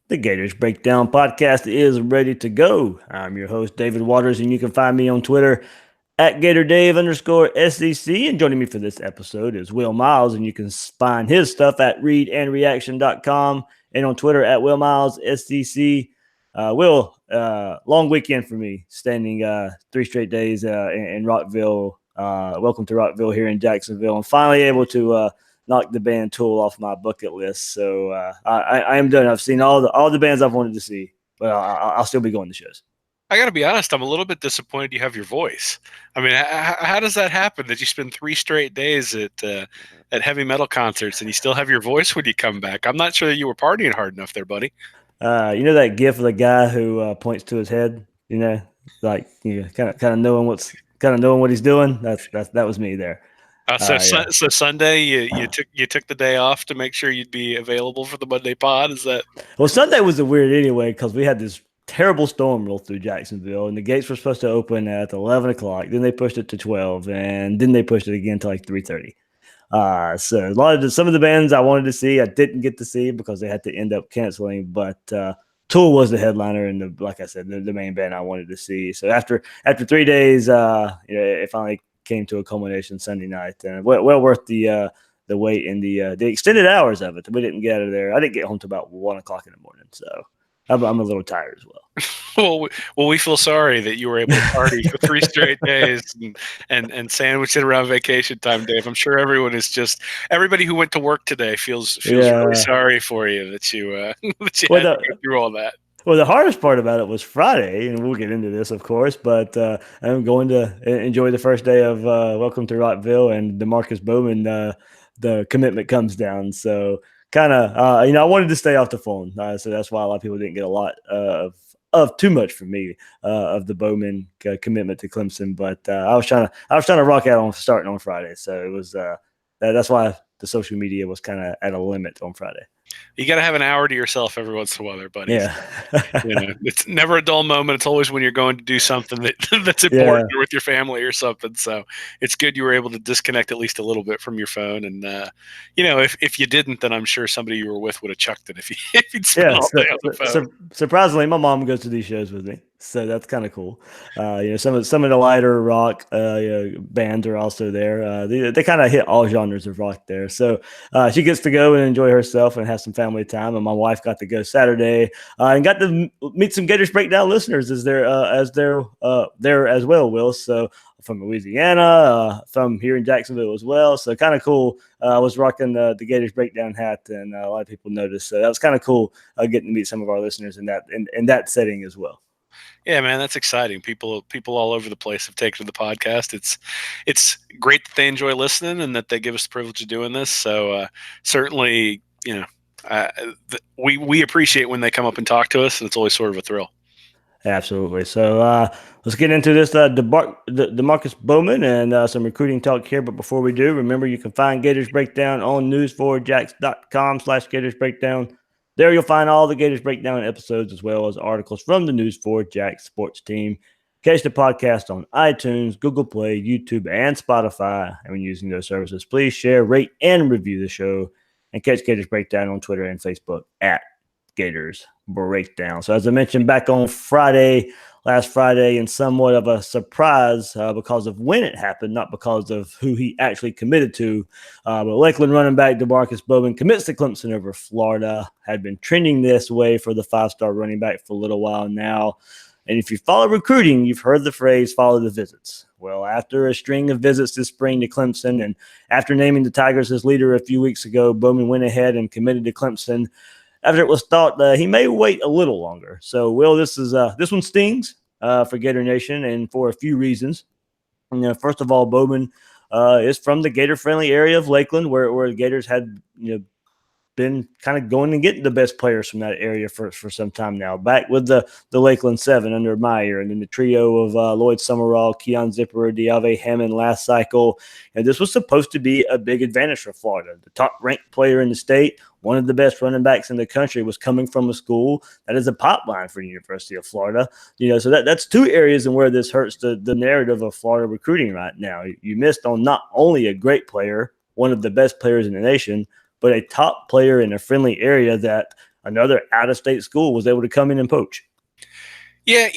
The Gators Breakdown podcast is ready to go. I'm your host, David Waters, and you can find me on Twitter at GatorDave_SEC. And joining me for this episode is Will Miles, and you can find his stuff at readandreaction.com and on Twitter at Will Miles SEC. Will, long weekend for me, standing 3 straight days in Rockville. Welcome to Rockville here in Jacksonville. I'm finally able to knock the band Tool off my bucket list. So I am done. I've seen all the bands I've wanted to see, but I'll still be going to shows. I got to be honest, I'm a little bit disappointed you have your voice. I mean, how does that happen that you spend 3 straight days at heavy metal concerts and you still have your voice when you come back? I'm not sure that you were partying hard enough there, buddy. You know that gif of the guy who points to his head, like kind of knowing what he's doing. That was me there. So Sunday you took the day off to make sure you'd be available for the Monday pod. Is that? Well, Sunday was weird anyway because we had this terrible storm roll through Jacksonville, and the gates were supposed to open at 11 o'clock. Then they pushed it to 12, and then they pushed it again to like 3:30. So some of the bands I wanted to see, I didn't get to see because they had to end up canceling. But Tool was the headliner, and like I said, the main band I wanted to see. So after 3 days, it finally came to a culmination Sunday night, and well worth the wait and the extended hours of it. We didn't get out of there. I didn't get home till about 1 o'clock in the morning, so I'm a little tired as well. Well, we feel sorry that you were able to party for 3 straight days and sandwich it around vacation time, Dave. I'm sure everybody who went to work today feels really sorry for you that you had to go through all that. Well, the hardest part about it was Friday, and we'll get into this, of course, but I'm going to enjoy the first day of Welcome to Rockville, and Demarkcus Bowman, the commitment comes down. So kind of, I wanted to stay off the phone. So that's why a lot of people didn't get a lot of too much from me of the Bowman commitment to Clemson. But I was trying to rock out on starting on Friday. So it was that's why the social media was kind of at a limit on Friday. You got to have an hour to yourself every once in a while, there, buddy. Yeah. It's never a dull moment. It's always when you're going to do something that's important with your family or something. So it's good you were able to disconnect at least a little bit from your phone. And, if you didn't, then I'm sure somebody you were with would have chucked it if you'd spent all day on the phone. Surprisingly, my mom goes to these shows with me. So that's kind of cool. Some of the lighter rock bands are also there. They kind of hit all genres of rock there. So she gets to go and enjoy herself and have some family time. And my wife got to go Saturday and got to meet some Gators Breakdown listeners as they're there as well, Will. So from Louisiana, from here in Jacksonville as well. So kind of cool. I was rocking the Gators Breakdown hat, and a lot of people noticed. So that was kind of cool getting to meet some of our listeners in that setting as well. Yeah, man, that's exciting. People all over the place have taken to the podcast. It's great that they enjoy listening and that they give us the privilege of doing this. So certainly, we appreciate when they come up and talk to us, and it's always sort of a thrill. Absolutely. So let's get into this Demarkcus Bowman and some recruiting talk here. But before we do, remember you can find Gators Breakdown on news4jax.com/Gators Breakdown. There you'll find all the Gators Breakdown episodes as well as articles from the News4Jax sports team. Catch the podcast on iTunes, Google Play, YouTube, and Spotify. And when using those services, please share, rate, and review the show. And catch Gators Breakdown on Twitter and Facebook at Gators Breakdown. So as I mentioned back on last Friday, and somewhat of a surprise because of when it happened, not because of who he actually committed to. But Lakeland running back Demarkcus Bowman commits to Clemson over Florida. Had been trending this way for the 5-star running back for a little while now. And if you follow recruiting, you've heard the phrase follow the visits. Well, after a string of visits this spring to Clemson, and after naming the Tigers as leader a few weeks ago, Bowman went ahead and committed to Clemson after it was thought that he may wait a little longer. So, Will, this one stings for Gator Nation, and for a few reasons. First of all, Bowman is from the Gator-friendly area of Lakeland, where the Gators had been kind of going and getting the best players from that area for some time now. Back with the Lakeland 7 under Meyer, and then the trio of Lloyd Summerall, Keon Zipper, Diave Hammond last cycle. And this was supposed to be a big advantage for Florida. The top-ranked player in the state, one of the best running backs in the country, was coming from a school that is a pipeline for the University of Florida. So that's two areas in where this hurts the narrative of Florida recruiting right now. You missed on not only a great player, one of the best players in the nation, but a top player in a friendly area that another out-of-state school was able to come in and poach. Yeah,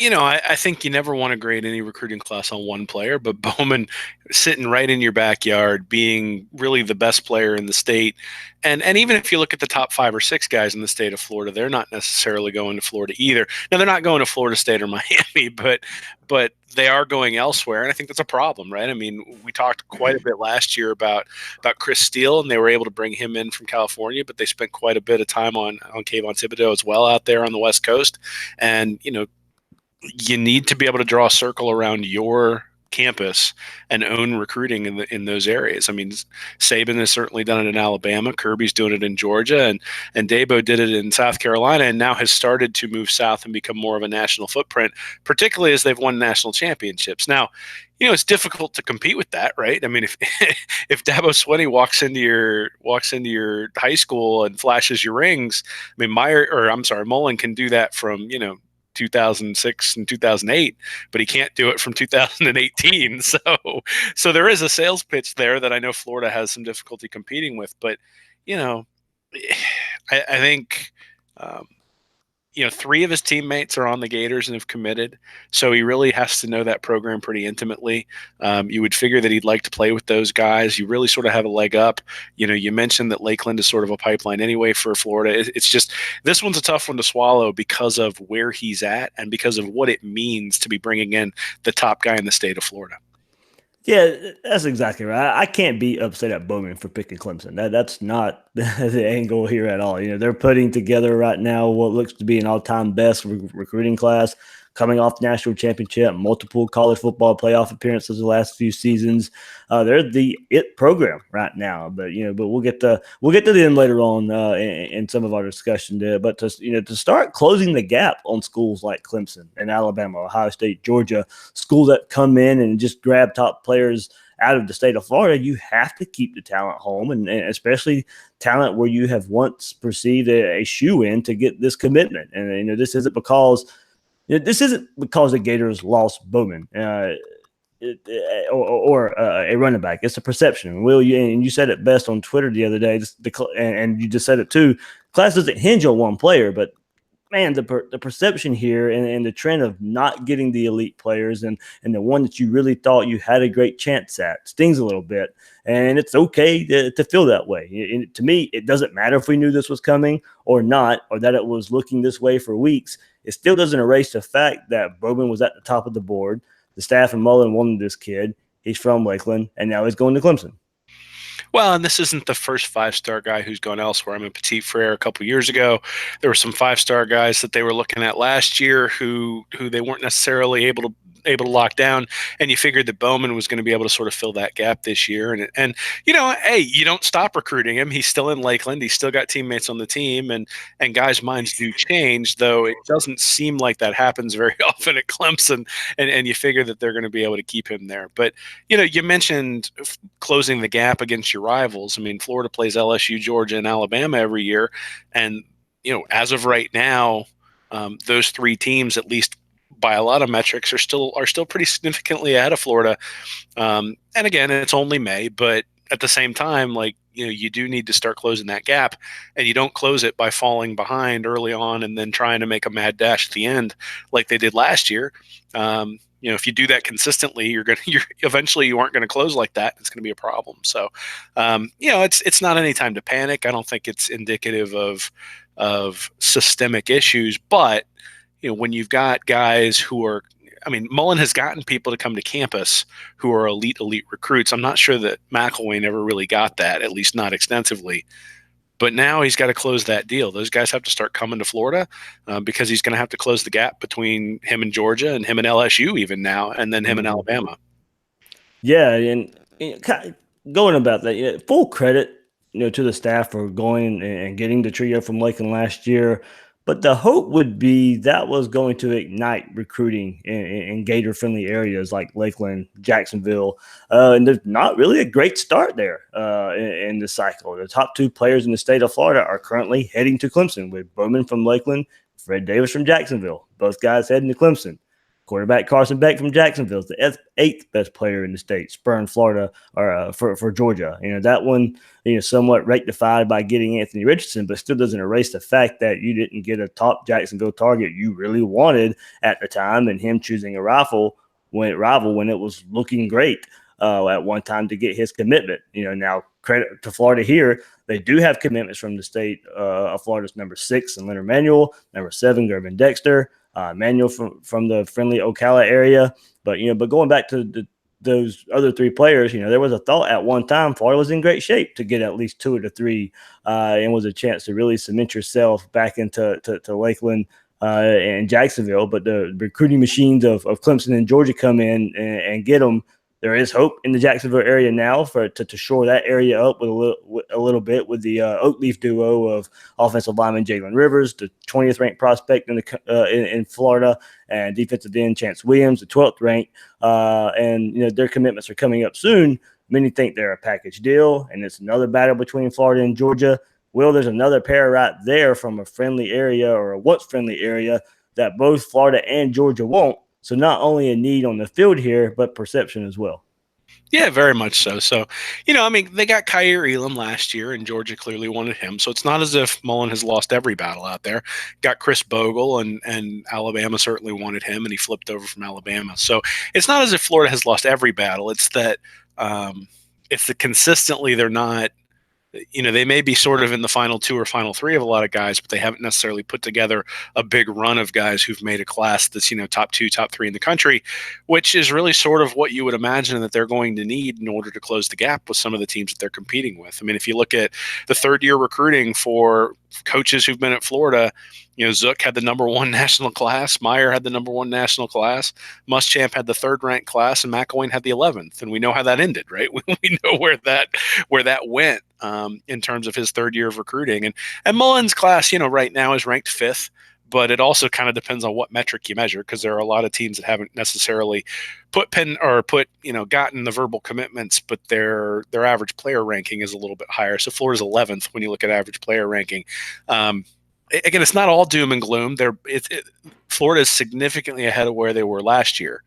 I think you never want to grade any recruiting class on one player, but Bowman sitting right in your backyard, being really the best player in the state. And even if you look at the top 5 or 6 guys in the state of Florida, they're not necessarily going to Florida either. Now, they're not going to Florida State or Miami, but they are going elsewhere, and I think that's a problem, right? I mean, we talked quite a bit last year about Chris Steele, and they were able to bring him in from California, but they spent quite a bit of time on Kayvon Thibodeau as well out there on the West Coast. And, you need to be able to draw a circle around your campus and own recruiting in those areas. I mean, Saban has certainly done it in Alabama. Kirby's doing it in Georgia, and Dabo did it in South Carolina, and now has started to move south and become more of a national footprint, particularly as they've won national championships. Now, it's difficult to compete with that, right? I mean, if Dabo Swinney walks into your high school and flashes your rings, I mean, Mullen can do that from 2006 and 2008, but he can't do it from 2018. So there is a sales pitch there that I know Florida has some difficulty competing with. But I think 3 of his teammates are on the Gators and have committed, so he really has to know that program pretty intimately. You would figure that he'd like to play with those guys. You really sort of have a leg up. You mentioned that Lakeland is sort of a pipeline anyway for Florida. It's just, this one's a tough one to swallow because of where he's at and because of what it means to be bringing in the top guy in the state of Florida. Yeah, that's exactly right. I can't be upset at Bowman for picking Clemson. That's not the angle here at all. They're putting together right now what looks to be an all-time best recruiting class, coming off the national championship, multiple college football playoff appearances the last few seasons. They're the it program right now. But we'll get to them later on in some of our discussion there. But to start closing the gap on schools like Clemson and Alabama, Ohio State, Georgia, schools that come in and just grab top players out of the state of Florida, you have to keep the talent home, and especially talent where you have once perceived a shoe-in to get this commitment. And this isn't because the Gators lost Bowman or a running back. It's a perception. You said it best on Twitter the other day, and you just said it too. Class doesn't hinge on one player, but man, the perception here and the trend of not getting the elite players and the one that you really thought you had a great chance at stings a little bit. And it's okay to feel that way. To me, it doesn't matter if we knew this was coming or not, or that it was looking this way for weeks. It still doesn't erase the fact that Bowman was at the top of the board. The staff and Mullen wanted this kid. He's from Lakeland, and now he's going to Clemson. Well, and this isn't the first 5-star guy who's gone elsewhere. I mean, Petit Frere a couple years ago, there were some 5-star guys that they were looking at last year who they weren't necessarily able to lock down, and you figured that Bowman was going to be able to sort of fill that gap this year. And hey, you don't stop recruiting him. He's still in Lakeland. He's still got teammates on the team, and guys' minds do change, though it doesn't seem like that happens very often at Clemson, and you figure that they're going to be able to keep him there. But, you mentioned closing the gap against your rivals. I mean, Florida plays LSU, Georgia, and Alabama every year, and, as of right now, those 3 teams, at least by a lot of metrics, are still pretty significantly ahead of Florida. And again, it's only May, but at the same time, you do need to start closing that gap, and you don't close it by falling behind early on and then trying to make a mad dash at the end like they did last year. If you do that consistently, you're eventually you aren't going to close like that. It's going to be a problem. So, it's not any time to panic. I don't think it's indicative of systemic issues, but when you've got guys who are, I mean, Mullen has gotten people to come to campus who are elite recruits. I'm not sure that McElwain never really got that, at least not extensively. But now he's got to close that deal. Those guys have to start coming to Florida because he's going to have to close the gap between him and Georgia and him and LSU even now, and then him and Alabama. Yeah, and going about that, full credit to the staff for going and getting the trio from Lakeland last year. But the hope would be that was going to ignite recruiting in Gator-friendly areas like Lakeland, Jacksonville. And there's not really a great start there in the cycle. The top 2 players in the state of Florida are currently heading to Clemson, with Bowman from Lakeland, Fred Davis from Jacksonville. Both guys heading to Clemson. Of Quarterback Carson Beck from Jacksonville is the eighth best player in the state, spurring Florida or for Georgia. That one, somewhat rectified by getting Anthony Richardson, but still doesn't erase the fact that you didn't get a top Jacksonville target you really wanted at the time, and him choosing a rival when it was looking great at one time to get his commitment. Now credit to Florida here. They do have commitments from the state of Florida's number 6 and Leonard Manuel, number 7 Gervin Dexter, Manuel from the friendly Ocala area. But going back to those other 3 players, there was a thought at one time Florida was in great shape to get at least 2 of the 3 and was a chance to really cement yourself back into Lakeland and Jacksonville. But the recruiting machines of Clemson and Georgia come in and get them. There is hope in the Jacksonville area now to shore that area up with a little bit with the Oakleaf duo of offensive lineman Jalen Rivers, the 20th ranked prospect in Florida, and defensive end Chance Williams, the 12th ranked. And their commitments are coming up soon. Many think they're a package deal, and it's another battle between Florida and Georgia. Well, there's another pair right there from a friendly area or a once friendly area that both Florida and Georgia want. So not only a need on the field here, but perception as well. Yeah, very much so. So, they got Kyer Elam last year, and Georgia clearly wanted him. So it's not as if Mullen has lost every battle out there. Got Chris Bogle, and Alabama certainly wanted him, and he flipped over from Alabama. So it's not as if Florida has lost every battle. It's that consistently they're not. They may be sort of in the final 2 or final 3 of a lot of guys, but they haven't necessarily put together a big run of guys who've made a class that's, top 2, top 3 in the country, which is really sort of what you would imagine that they're going to need in order to close the gap with some of the teams that they're competing with. I mean, if you look at the third-year recruiting for coaches who've been at Florida, Zook had the number 1 national class. Meyer had the number 1 national class. Muschamp had the 3rd ranked class, and McElwain had the 11th. And we know how that ended, right? We know where that went in terms of his third year of recruiting. And Mullen's class, right now is ranked 5th, but it also kind of depends on what metric you measure, because there are a lot of teams that haven't necessarily gotten the verbal commitments, but their average player ranking is a little bit higher. So Florida's 11th when you look at average player ranking. Again, it's not all doom and gloom. Florida is significantly ahead of where they were last year.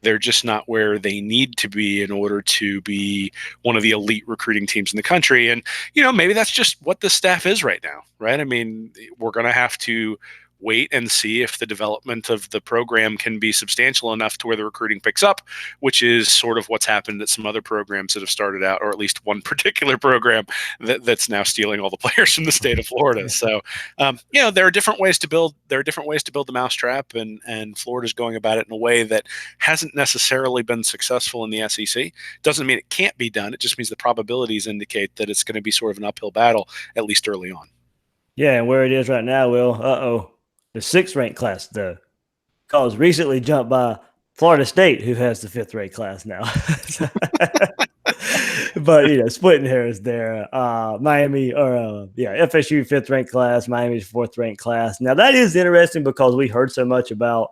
They're just not where they need to be in order to be one of the elite recruiting teams in the country. And, maybe that's just what the staff is right now, right? I mean, we're going to have to wait and see if the development of the program can be substantial enough to where the recruiting picks up, which is sort of what's happened at some other programs that have started out, or at least one particular program that's now stealing all the players from the state of Florida. So, there are different ways to build. There are different ways to build the mousetrap, and Florida's going about it in a way that hasn't necessarily been successful in the SEC. Doesn't mean it can't be done. It just means the probabilities indicate that it's going to be sort of an uphill battle, at least early on. Yeah, and where it is right now, Will, the 6th ranked class, though, was recently jumped by Florida State, who has the 5th ranked class now. But, splitting hairs there. Miami, FSU 5th ranked class, Miami's 4th ranked class. Now, that is interesting because we heard so much about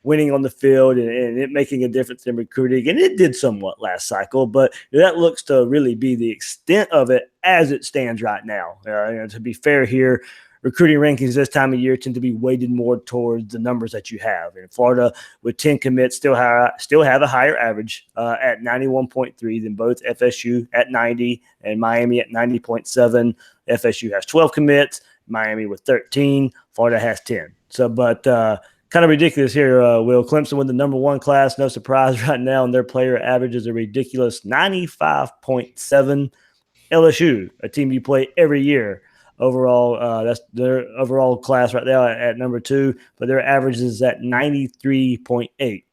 winning on the field and it making a difference in recruiting, and it did somewhat last cycle, but that looks to really be the extent of it as it stands right now. To be fair here, recruiting rankings this time of year tend to be weighted more towards the numbers that you have. And Florida, with 10 commits, still have a higher average at 91.3 than both FSU at 90 and Miami at 90.7. FSU has 12 commits, Miami with 13, Florida has 10. So, but kind of ridiculous here, Will. Clemson with the number 1 class, no surprise right now, and their player average is a ridiculous 95.7. LSU, a team you play every year. Overall, that's their overall class right now at number 2, but their average is at 93.8.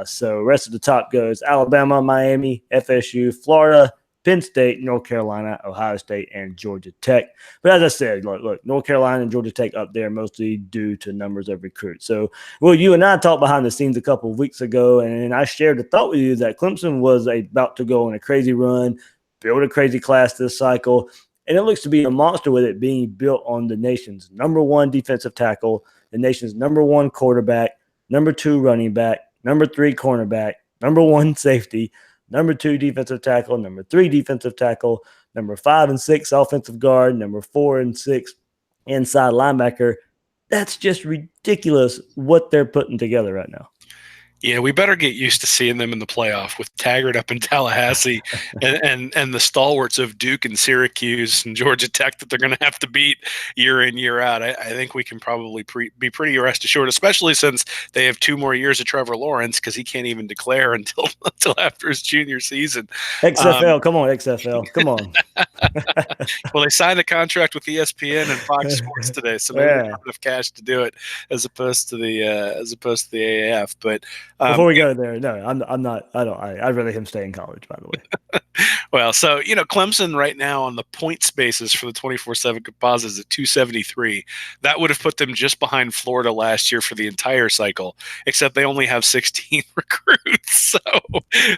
So rest of the top goes Alabama, Miami, FSU, Florida, Penn State, North Carolina, Ohio State, and Georgia Tech. But as I said, look, North Carolina and Georgia Tech up there mostly due to numbers of recruits. So, Will, you and I talked behind the scenes a couple of weeks ago, and I shared the thought with you that Clemson was about to go on a crazy run, build a crazy class this cycle. And it looks to be a monster with it being built on the nation's number 1 defensive tackle, the nation's number 1 quarterback, number 2 running back, number 3 cornerback, number 1 safety, number 2 defensive tackle, number 3 defensive tackle, number 5 and 6 offensive guard, number 4 and 6 inside linebacker. That's just ridiculous what they're putting together right now. Yeah, we better get used to seeing them in the playoff with Taggart up in Tallahassee and the stalwarts of Duke and Syracuse and Georgia Tech that they're going to have to beat year in, year out. I think we can probably be pretty rest assured, especially since they have 2 more years of Trevor Lawrence because he can't even declare until after his junior season. XFL, come on, XFL, come on. Well, they signed a contract with ESPN and Fox Sports today, so maybe they have enough cash to do it as opposed to the AAF. But before we go there, no, I'm not. I'd rather him stay in college. By the way. Well, so Clemson right now on the points basis for the 24/7 composite is at 273. That would have put them just behind Florida last year for the entire cycle, except they only have 16 recruits.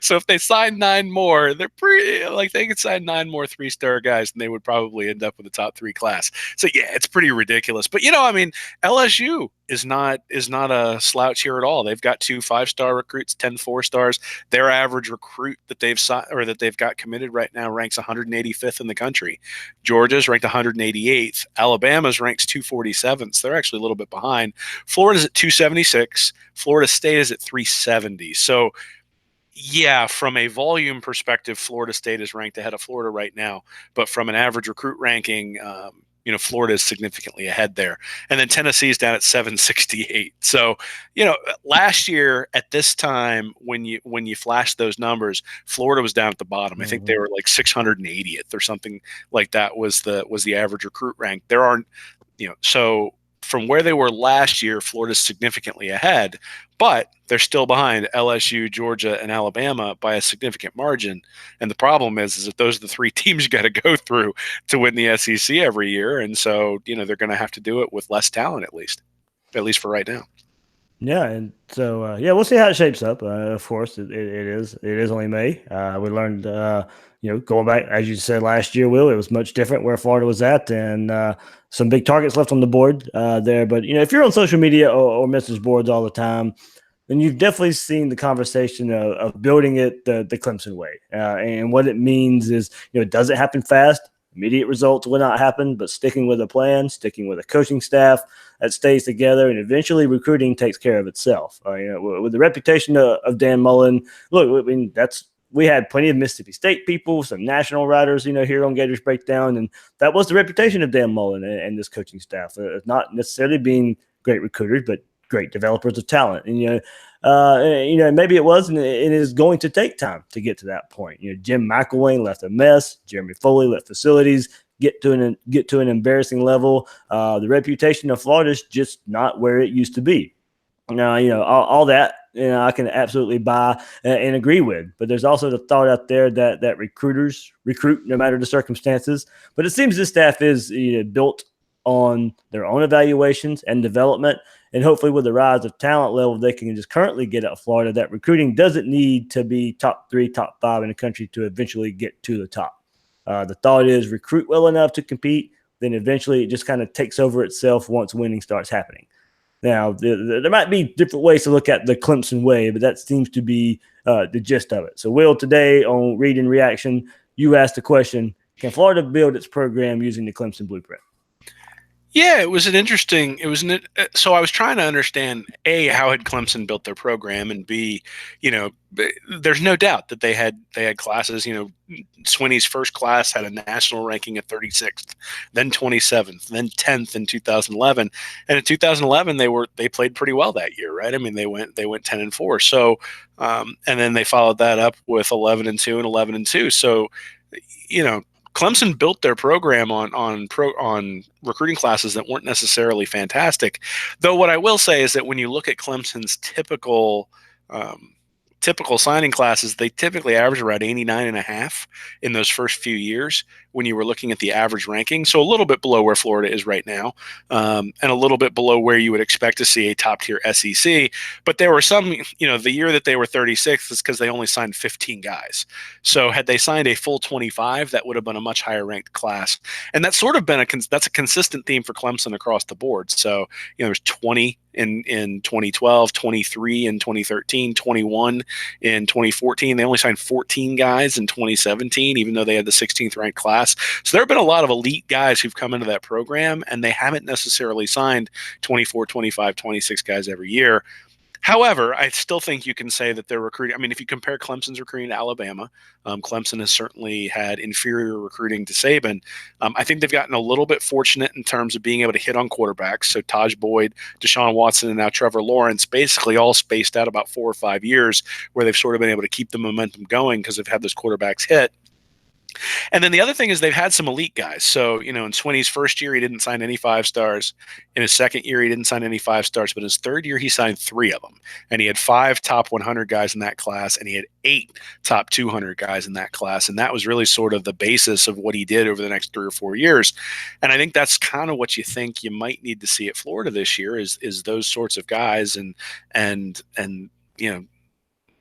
So if they sign 9 more, they're pretty like they could sign 9 more 3-star guys, and they would probably end up with a top 3 class. So yeah, it's pretty ridiculous. But I mean, LSU is not a slouch here at all. They've got 2 5-star recruits, 10 4-stars. Their average recruit that they've got committed right now ranks 185th in the country. Georgia's ranked 188th. Alabama's ranks 247th. So they're actually a little bit behind. Florida's at 276. Florida State is at 370. So yeah, from a volume perspective, Florida State is ranked ahead of Florida right now. But from an average recruit ranking, Florida is significantly ahead there. And then Tennessee's down at 768. So, last year at this time, when you flash those numbers, Florida was down at the bottom. Mm-hmm. I think they were like 680th or something like that was the average recruit rank. There aren't, so from where they were last year, Florida's significantly ahead, but they're still behind LSU, Georgia, and Alabama by a significant margin. And the problem is that those are the 3 teams you got to go through to win the SEC every year. And so, they're going to have to do it with less talent, at least for right now. Yeah, and so we'll see how it shapes up. Of course, it is only May. We learned, going back as you said last year, Will, it was much different where Florida was at, and some big targets left on the board there. But if you're on social media or message boards all the time, then you've definitely seen the conversation of building it the Clemson way, and what it means is it doesn't happen fast. Immediate results will not happen, but sticking with a plan, sticking with a coaching staff that stays together, and eventually recruiting takes care of itself. With the reputation of Dan Mullen, look, I mean, we had plenty of Mississippi State people, some national writers, here on Gators Breakdown, and that was the reputation of Dan Mullen and this coaching staff. Not necessarily being great recruiters, but great developers of talent. And maybe it was, and it is going to take time to get to that point. Jim McElwain left a mess. Jeremy Foley left facilities. Get to an embarrassing level. The reputation of Florida is just not where it used to be. Now, all that I can absolutely buy and agree with. But there's also the thought out there that recruiters recruit no matter the circumstances. But it seems this staff is built on their own evaluations and development. And hopefully with the rise of talent level they can just currently get at Florida, that recruiting doesn't need to be top 3, top 5 in the country to eventually get to the top. The thought is recruit well enough to compete, then eventually it just kind of takes over itself once winning starts happening. Now, there might be different ways to look at the Clemson way, but that seems to be the gist of it. So, Will, today on Read and Reaction, you asked the question, can Florida build its program using the Clemson blueprint? Yeah, so I was trying to understand, A, how had Clemson built their program, and B, there's no doubt that they had classes, Swinney's first class had a national ranking at 36th, then 27th, then 10th in 2011. And in 2011 they played pretty well that year, right? I mean, they went 10-4. So and then they followed that up with 11-2 and 11-2. So, Clemson built their program on recruiting classes that weren't necessarily fantastic. Though what I will say is that when you look at Clemson's typical signing classes, they typically average around 89.5 in those first few years when you were looking at the average ranking. So a little bit below where Florida is right now, and a little bit below where you would expect to see a top tier SEC. But there were some, the year that they were 36th is because they only signed 15 guys. So had they signed a full 25, that would have been a much higher ranked class. And that's sort of been that's a consistent theme for Clemson across the board. So, there's 20 in 2012, 23 in 2013, 21 in 2014. They only signed 14 guys in 2017, even though they had the 16th ranked class. So there have been a lot of elite guys who've come into that program, and they haven't necessarily signed 24, 25, 26 guys every year. However, I still think you can say that they're recruiting. I mean, if you compare Clemson's recruiting to Alabama, Clemson has certainly had inferior recruiting to Saban. I think they've gotten a little bit fortunate in terms of being able to hit on quarterbacks. So Taj Boyd, Deshaun Watson, and now Trevor Lawrence basically all spaced out about 4 or 5 years where they've sort of been able to keep the momentum going because they've had those quarterbacks hit. And then the other thing is they've had some elite guys. So, in Swinney's first year, he didn't sign any 5-stars. In his second year, he didn't sign any 5-stars. But his third year, he signed 3 of them. And he had 5 top 100 guys in that class, and he had 8 top 200 guys in that class. And that was really sort of the basis of what he did over the next 3 or 4 years. And I think that's kind of what you think you might need to see at Florida this year is those sorts of guys and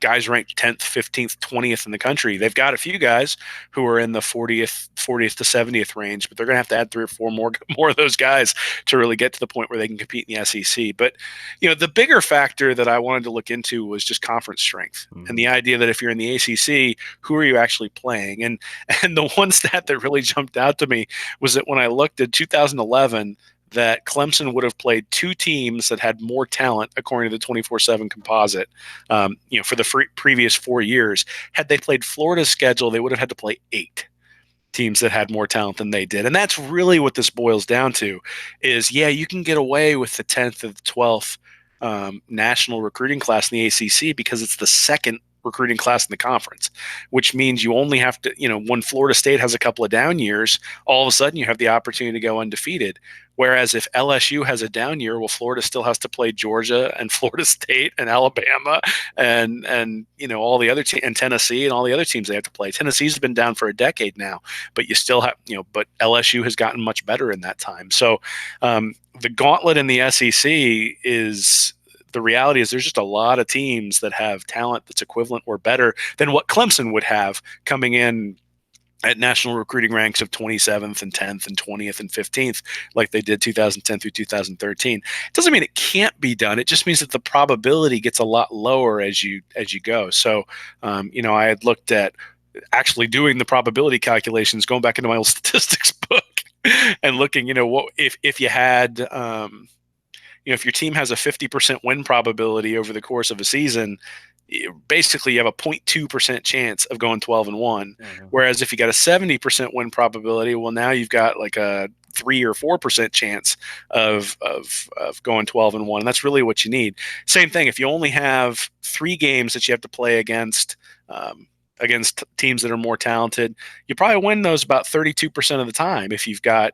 guys ranked 10th, 15th, 20th in the country. They've got a few guys who are in the 40th to 70th range, but they're going to have to add 3 or 4 more of those guys to really get to the point where they can compete in the SEC. But, the bigger factor that I wanted to look into was just conference strength and the idea that if you're in the ACC, who are you actually playing? And the one stat that really jumped out to me was that when I looked at 2011, that Clemson would have played 2 teams that had more talent, according to the 24/7 composite, for the previous 4 years. Had they played Florida's schedule, they would have had to play 8 teams that had more talent than they did. And that's really what this boils down to is, you can get away with the 10th or the 12th national recruiting class in the ACC because it's the second recruiting class in the conference, which means you only have to, when Florida State has a couple of down years, all of a sudden you have the opportunity to go undefeated. Whereas if LSU has a down year, well, Florida still has to play Georgia and Florida State and Alabama and all the other and Tennessee and all the other teams they have to play. Tennessee's been down for a decade now, but you still have, but LSU has gotten much better in that time. So the gauntlet in the SEC is, the reality is there's just a lot of teams that have talent that's equivalent or better than what Clemson would have coming in at national recruiting ranks of 27th and 10th and 20th and 15th, like they did 2010 through 2013. It doesn't mean it can't be done. It just means that the probability gets a lot lower as you go. So, I had looked at actually doing the probability calculations, going back into my old statistics book and looking, what if you had, if your team has a 50% win probability over the course of a season, basically you have a 0.2% chance of going 12-1. Mm-hmm. Whereas if you got a 70% win probability, well, now you've got like a 3 or 4% chance of going 12-1. And that's really what you need. Same thing. If you only have 3 games that you have to play against teams that are more talented, you probably win those about 32% of the time. If you've got,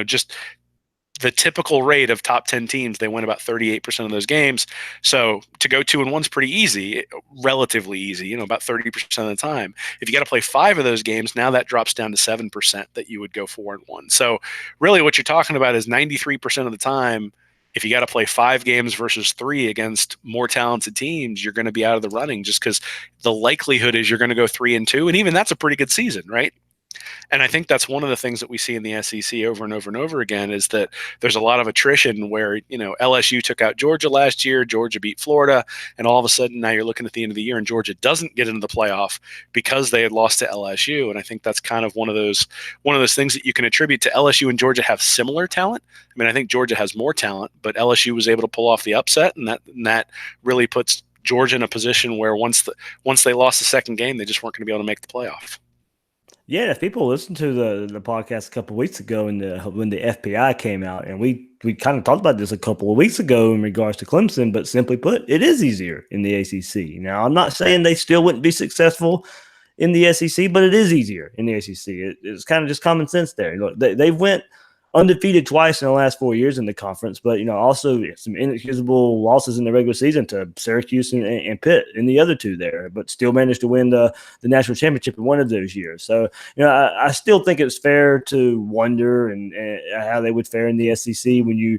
just the typical rate of top 10 teams, they win about 38% of those games. So to go 2-1 is pretty easy, relatively easy, about 30% of the time. If you got to play 5 of those games, now that drops down to 7% that you would go 4-1. So really what you're talking about is 93% of the time, if you got to play 5 games versus 3 against more talented teams, you're going to be out of the running just because the likelihood is you're going to go 3-2. And even that's a pretty good season, right? And I think that's one of the things that we see in the SEC over and over and over again is that there's a lot of attrition where, LSU took out Georgia last year, Georgia beat Florida, and all of a sudden now you're looking at the end of the year and Georgia doesn't get into the playoff because they had lost to LSU. And I think that's kind of one of those things that you can attribute to LSU and Georgia have similar talent. I mean, I think Georgia has more talent, but LSU was able to pull off the upset, and that really puts Georgia in a position where once they lost the second game, they just weren't going to be able to make the playoff. Yeah, if people listened to the podcast a couple of weeks ago when the FPI came out, and we kind of talked about this a couple of weeks ago in regards to Clemson, but simply put, it is easier in the ACC. Now, I'm not saying they still wouldn't be successful in the SEC, but it is easier in the ACC. It's kind of just common sense there. Look, they went undefeated twice in the last 4 years in the conference, but also some inexcusable losses in the regular season to Syracuse and Pitt in the other 2 there, but still managed to win the national championship in one of those years. So I still think it's fair to wonder and how they would fare in the SEC when you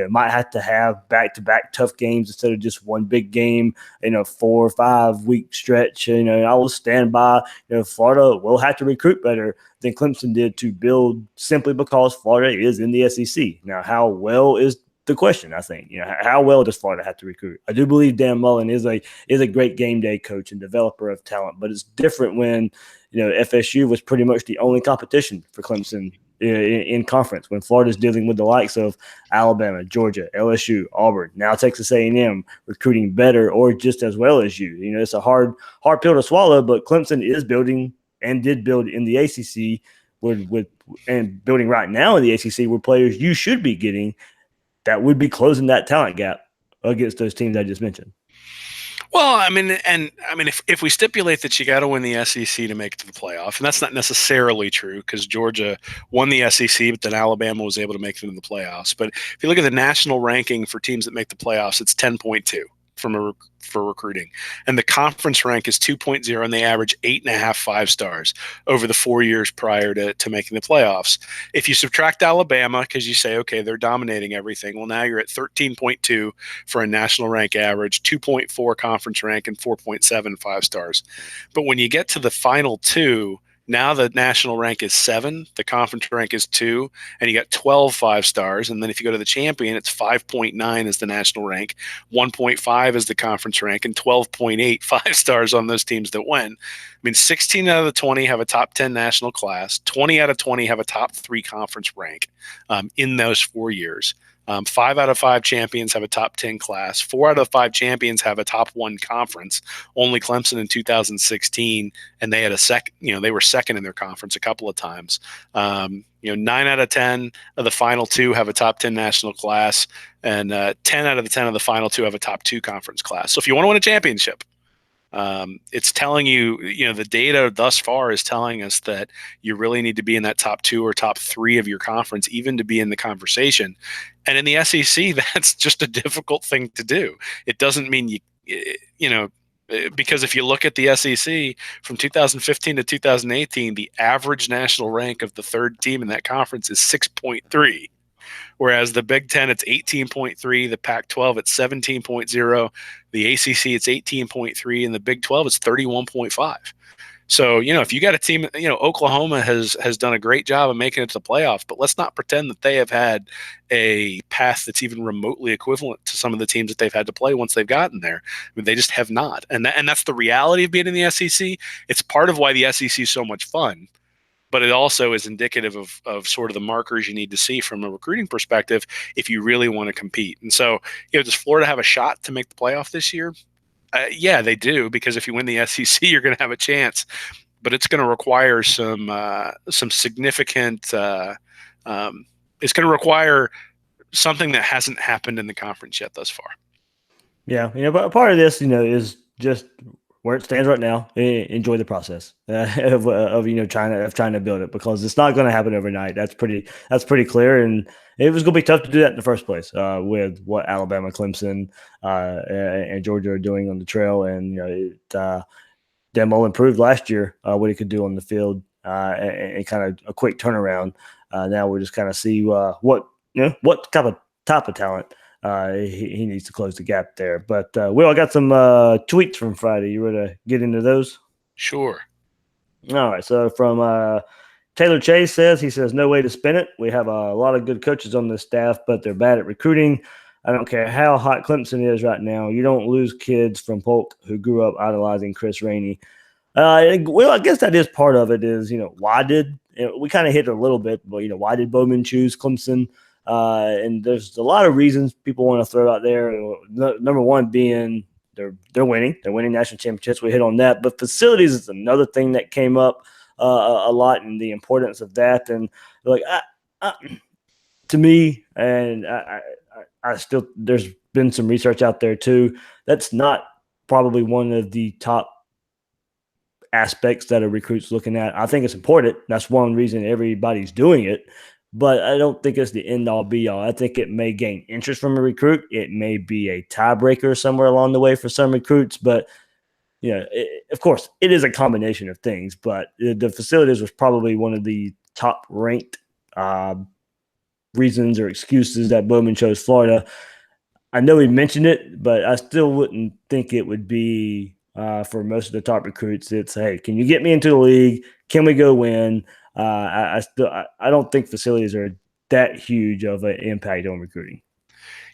might have to have back-to-back tough games instead of just one big game in a 4 or 5 week stretch. I will stand by. Florida will have to recruit better than Clemson did to build simply because Florida is in the SEC. Now, how well is the question, I think. How well does Florida have to recruit? I do believe Dan Mullen is a great game day coach and developer of talent, but it's different when FSU was pretty much the only competition for Clemson in conference when Florida's dealing with the likes of Alabama, Georgia, LSU, Auburn, now Texas A&M recruiting better or just as well as you. It's a hard pill to swallow, but Clemson is building and did build in the ACC with and building right now in the ACC with players you should be getting that would be closing that talent gap against those teams I just mentioned. Well, I mean, if we stipulate that you got to win the SEC to make it to the playoff, and that's not necessarily true because Georgia won the SEC, but then Alabama was able to make it into the playoffs. But if you look at the national ranking for teams that make the playoffs, it's 10.2 for recruiting, and the conference rank is 2.0, and they average 8.5 5-stars over the 4 years prior to making the playoffs. If you subtract Alabama, because you say, okay, they're dominating everything, well, now you're at 13.2 for a national rank average, 2.4 conference rank, and 4.7 5-stars. But when you get to the final two, now the national rank is 7, the conference rank is 2, and you got 12 5-stars. And then if you go to the champion, it's 5.9 is the national rank, 1.5 is the conference rank, and 12.8 5-stars on those teams that win. I mean, 16 out of the 20 have a top 10 national class. 20 out of 20 have a top 3 conference rank in those 4 years. 5 out of 5 champions have a top 10 class. 4 out of 5 champions have a top 1 conference. Only Clemson in 2016, and they had they were second in their conference a couple of times. 9 out of 10 of the final 2 have a top 10 national class, and 10 out of the 10 of the final 2 have a top 2 conference class. So if you want to win a championship, it's telling you, the data thus far is telling us that you really need to be in that top 2 or top 3 of your conference, even to be in the conversation. And in the SEC, that's just a difficult thing to do. It doesn't mean because if you look at the SEC from 2015 to 2018, the average national rank of the third team in that conference is 6.3. Whereas the Big Ten, it's 18.3, the Pac-12, it's 17.0, the ACC, it's 18.3, and the Big 12, it's 31.5. So, if you got a team, Oklahoma has done a great job of making it to the playoff, but let's not pretend that they have had a path that's even remotely equivalent to some of the teams that they've had to play once they've gotten there. I mean, they just have not. And that's the reality of being in the SEC. It's part of why the SEC is so much fun. But it also is indicative of sort of the markers you need to see from a recruiting perspective if you really want to compete. And so, does Florida have a shot to make the playoff this year? Yeah, they do, because if you win the SEC, you're going to have a chance. But it's going to require some significant. It's going to require something that hasn't happened in the conference yet thus far. Yeah, but part of this, is just where it stands right now. Enjoy the process of trying to build it, because it's not going to happen overnight. That's pretty clear, and it was going to be tough to do that in the first place with what Alabama, Clemson, and Georgia are doing on the trail. And Demo improved last year what he could do on the field and kind of a quick turnaround. Now we'll just kind of see what type of talent he needs to close the gap there. But Will, I got some tweets from Friday. You ready to get into those? Sure. All right. So from Taylor Chase he says, no way to spin it. We have a lot of good coaches on this staff, but they're bad at recruiting. I don't care how hot Clemson is right now. You don't lose kids from Polk who grew up idolizing Chris Rainey. Well, I guess that is part of it is, why did we kind of hit it a little bit, but, why did Bowman choose Clemson? And there's a lot of reasons people want to throw out there. Number one being they're winning. They're winning national championships. We hit on that. But facilities is another thing that came up a lot, and the importance of that. And to me, and I still, there's been some research out there too. That's not probably one of the top aspects that a recruit's looking at. I think it's important. That's one reason everybody's doing it. But I don't think it's the end-all, be-all. I think it may gain interest from a recruit. It may be a tiebreaker somewhere along the way for some recruits. But, of course, it is a combination of things. But the facilities was probably one of the top-ranked reasons or excuses that Bowman chose Florida. I know he mentioned it, but I still wouldn't think it would be for most of the top recruits. It's, hey, can you get me into the league? Can we go win? I don't think facilities are that huge of an impact on recruiting.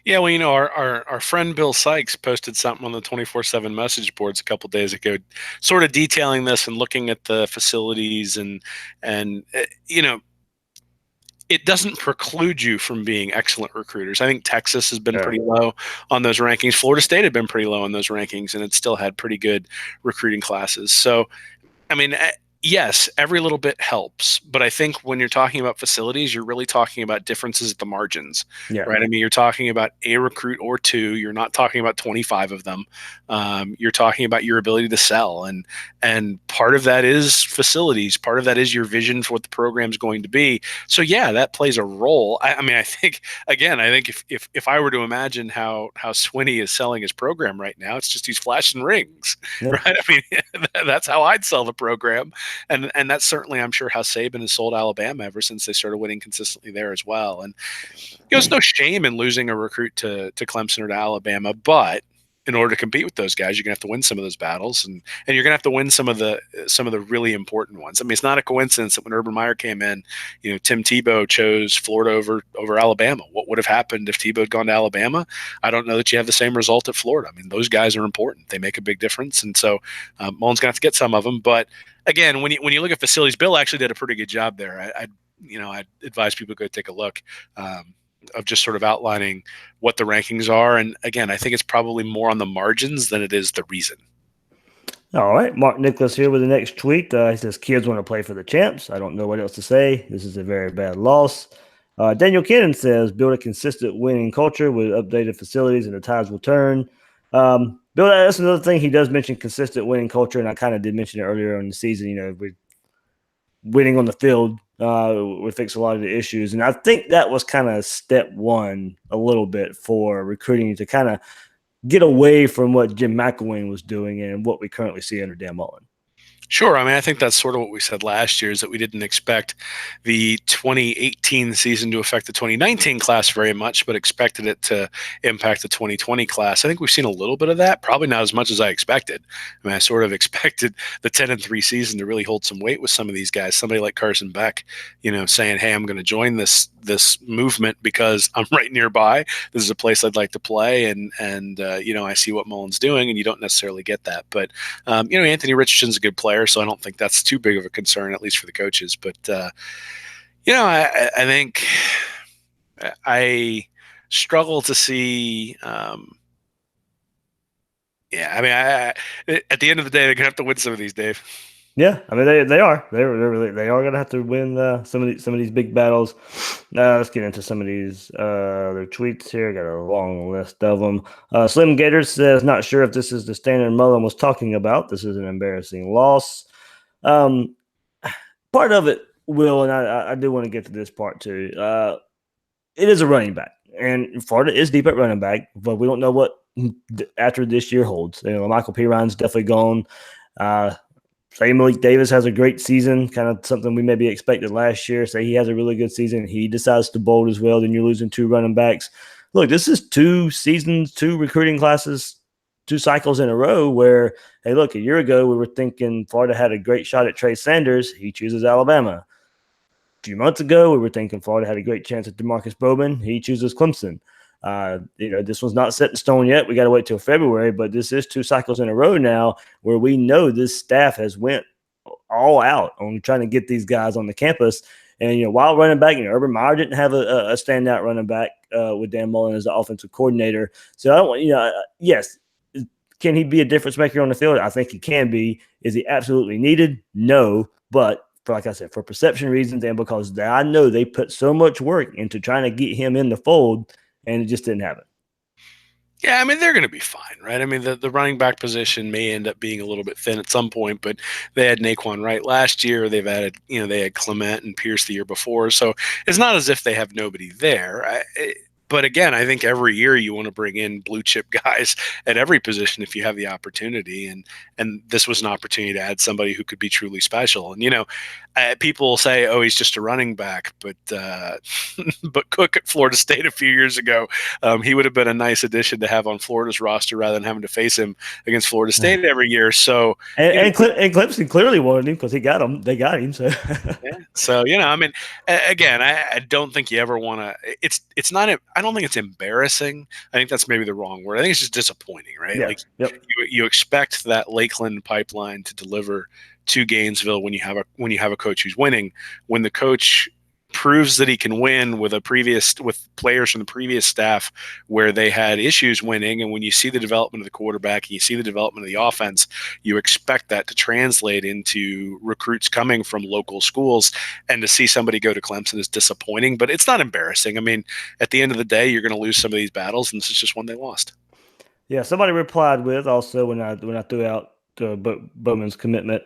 Yeah, well, our friend Bill Sykes posted something on the 24/7 message boards a couple of days ago, sort of detailing this and looking at the facilities and it doesn't preclude you from being excellent recruiters. I think Texas has been pretty low on those rankings. Florida State had been pretty low on those rankings, and it still had pretty good recruiting classes. So, I mean, yes, every little bit helps, but I think when you're talking about facilities, you're really talking about differences at the margins, Yeah. right? I mean, you're talking about a recruit or two. You're not talking about 25 of them. You're talking about your ability to sell, and part of that is facilities. Part of that is your vision for what the program's going to be. So yeah, that plays a role. I mean, I think again, I think if I were to imagine how Swinney is selling his program right now, it's just he's flashing rings, Yeah. right? I mean, that's how I'd sell the program. And that's certainly, I'm sure, how Saban has sold Alabama ever since they started winning consistently there as well. And there's no shame in losing a recruit to Clemson or to Alabama, but in order to compete with those guys, you're gonna have to win some of those battles, and you're gonna have to win some of the really important ones. I mean, it's not a coincidence that when Urban Meyer came in, Tim Tebow chose Florida over Alabama. What would have happened if Tebow had gone to Alabama? I don't know that you have the same result at Florida. I mean, those guys are important; they make a big difference, and so Mullen's gonna have to get some of them. But again, when you look at facilities, Bill actually did a pretty good job there. I'd advise people to go take a look. Of just sort of outlining what the rankings are. And again, I think it's probably more on the margins than it is the reason. All right. Mark Nicholas here with the next tweet. He says, kids want to play for the champs. I don't know what else to say. This is a very bad loss. Daniel Cannon says, build a consistent winning culture with updated facilities and the tides will turn. Bill, that's another thing. He does mention consistent winning culture, and I kind of did mention it earlier in the season. We're winning on the field would fix a lot of the issues. And I think that was kind of step one a little bit for recruiting to kind of get away from what Jim McElwain was doing and what we currently see under Dan Mullen. Sure. I mean, I think that's sort of what we said last year, is that we didn't expect the 2018 season to affect the 2019 class very much, but expected it to impact the 2020 class. I think we've seen a little bit of that, probably not as much as I expected. I mean, I sort of expected the 10-3 season to really hold some weight with some of these guys. Somebody like Carson Beck, saying, hey, I'm going to join this movement because I'm right nearby. This is a place I'd like to play. And I see what Mullen's doing, and you don't necessarily get that. But, Anthony Richardson's a good player, so I don't think that's too big of a concern, at least for the coaches. But I think I struggle to see. At the end of the day, they're gonna have to win some of these, Dave. Yeah, I mean they are gonna have to win some of these big battles. Let's get into some of these their tweets here. Got a long list of them. Slim Gators says, not sure if this is the standard Mullen was talking about. This is an embarrassing loss. Part of it, Will, and I do want to get to this part too. It is a running back, and Florida is deep at running back, but we don't know what after this year holds. Michael Piron's definitely gone. Say Malik Davis has a great season, kind of something we maybe expected last year. Say he has a really good season, he decides to bolt as well, then you're losing two running backs. Look, this is 2 seasons, 2 recruiting classes, 2 cycles in a row where, hey, look, a year ago we were thinking Florida had a great shot at Trey Sanders. He chooses Alabama. A few months ago, we were thinking Florida had a great chance at Demarkcus Bowman. He chooses Clemson. This one's not set in stone yet. We got to wait till February, but this is 2 cycles in a row now where we know this staff has went all out on trying to get these guys on the campus. And, while running back, Urban Meyer didn't have a standout running back with Dan Mullen as the offensive coordinator. So I don't, yes, can he be a difference maker on the field? I think he can be. Is he absolutely needed? No, but like I said, for perception reasons and because I know they put so much work into trying to get him in the fold, and it just didn't happen. Yeah, I mean, they're going to be fine, right? I mean, the running back position may end up being a little bit thin at some point, but they had Naquan Wright last year. They've added, they had Clement and Pierce the year before. So it's not as if they have nobody there. But again, I think every year you want to bring in blue chip guys at every position if you have the opportunity. And this was an opportunity to add somebody who could be truly special. And, people say, oh, he's just a running back. But but Cook at Florida State a few years ago, he would have been a nice addition to have on Florida's roster rather than having to face him against Florida State every year. So and Clemson clearly wanted him because he got him. They got him. So yeah. So I mean, again, I don't think you ever want to. It's not. I don't think it's embarrassing. I think that's maybe the wrong word. I think it's just disappointing, right? Yeah. Like Yep. you expect that Lakeland pipeline to deliver to Gainesville when you have a coach who's winning. When the coach proves that he can win with players from the previous staff where they had issues winning. And when you see the development of the quarterback and you see the development of the offense, you expect that to translate into recruits coming from local schools. And to see somebody go to Clemson is disappointing, but it's not embarrassing. I mean, at the end of the day, you're going to lose some of these battles, and this is just one they lost. Yeah, somebody replied with also when I threw out Bowman's commitment,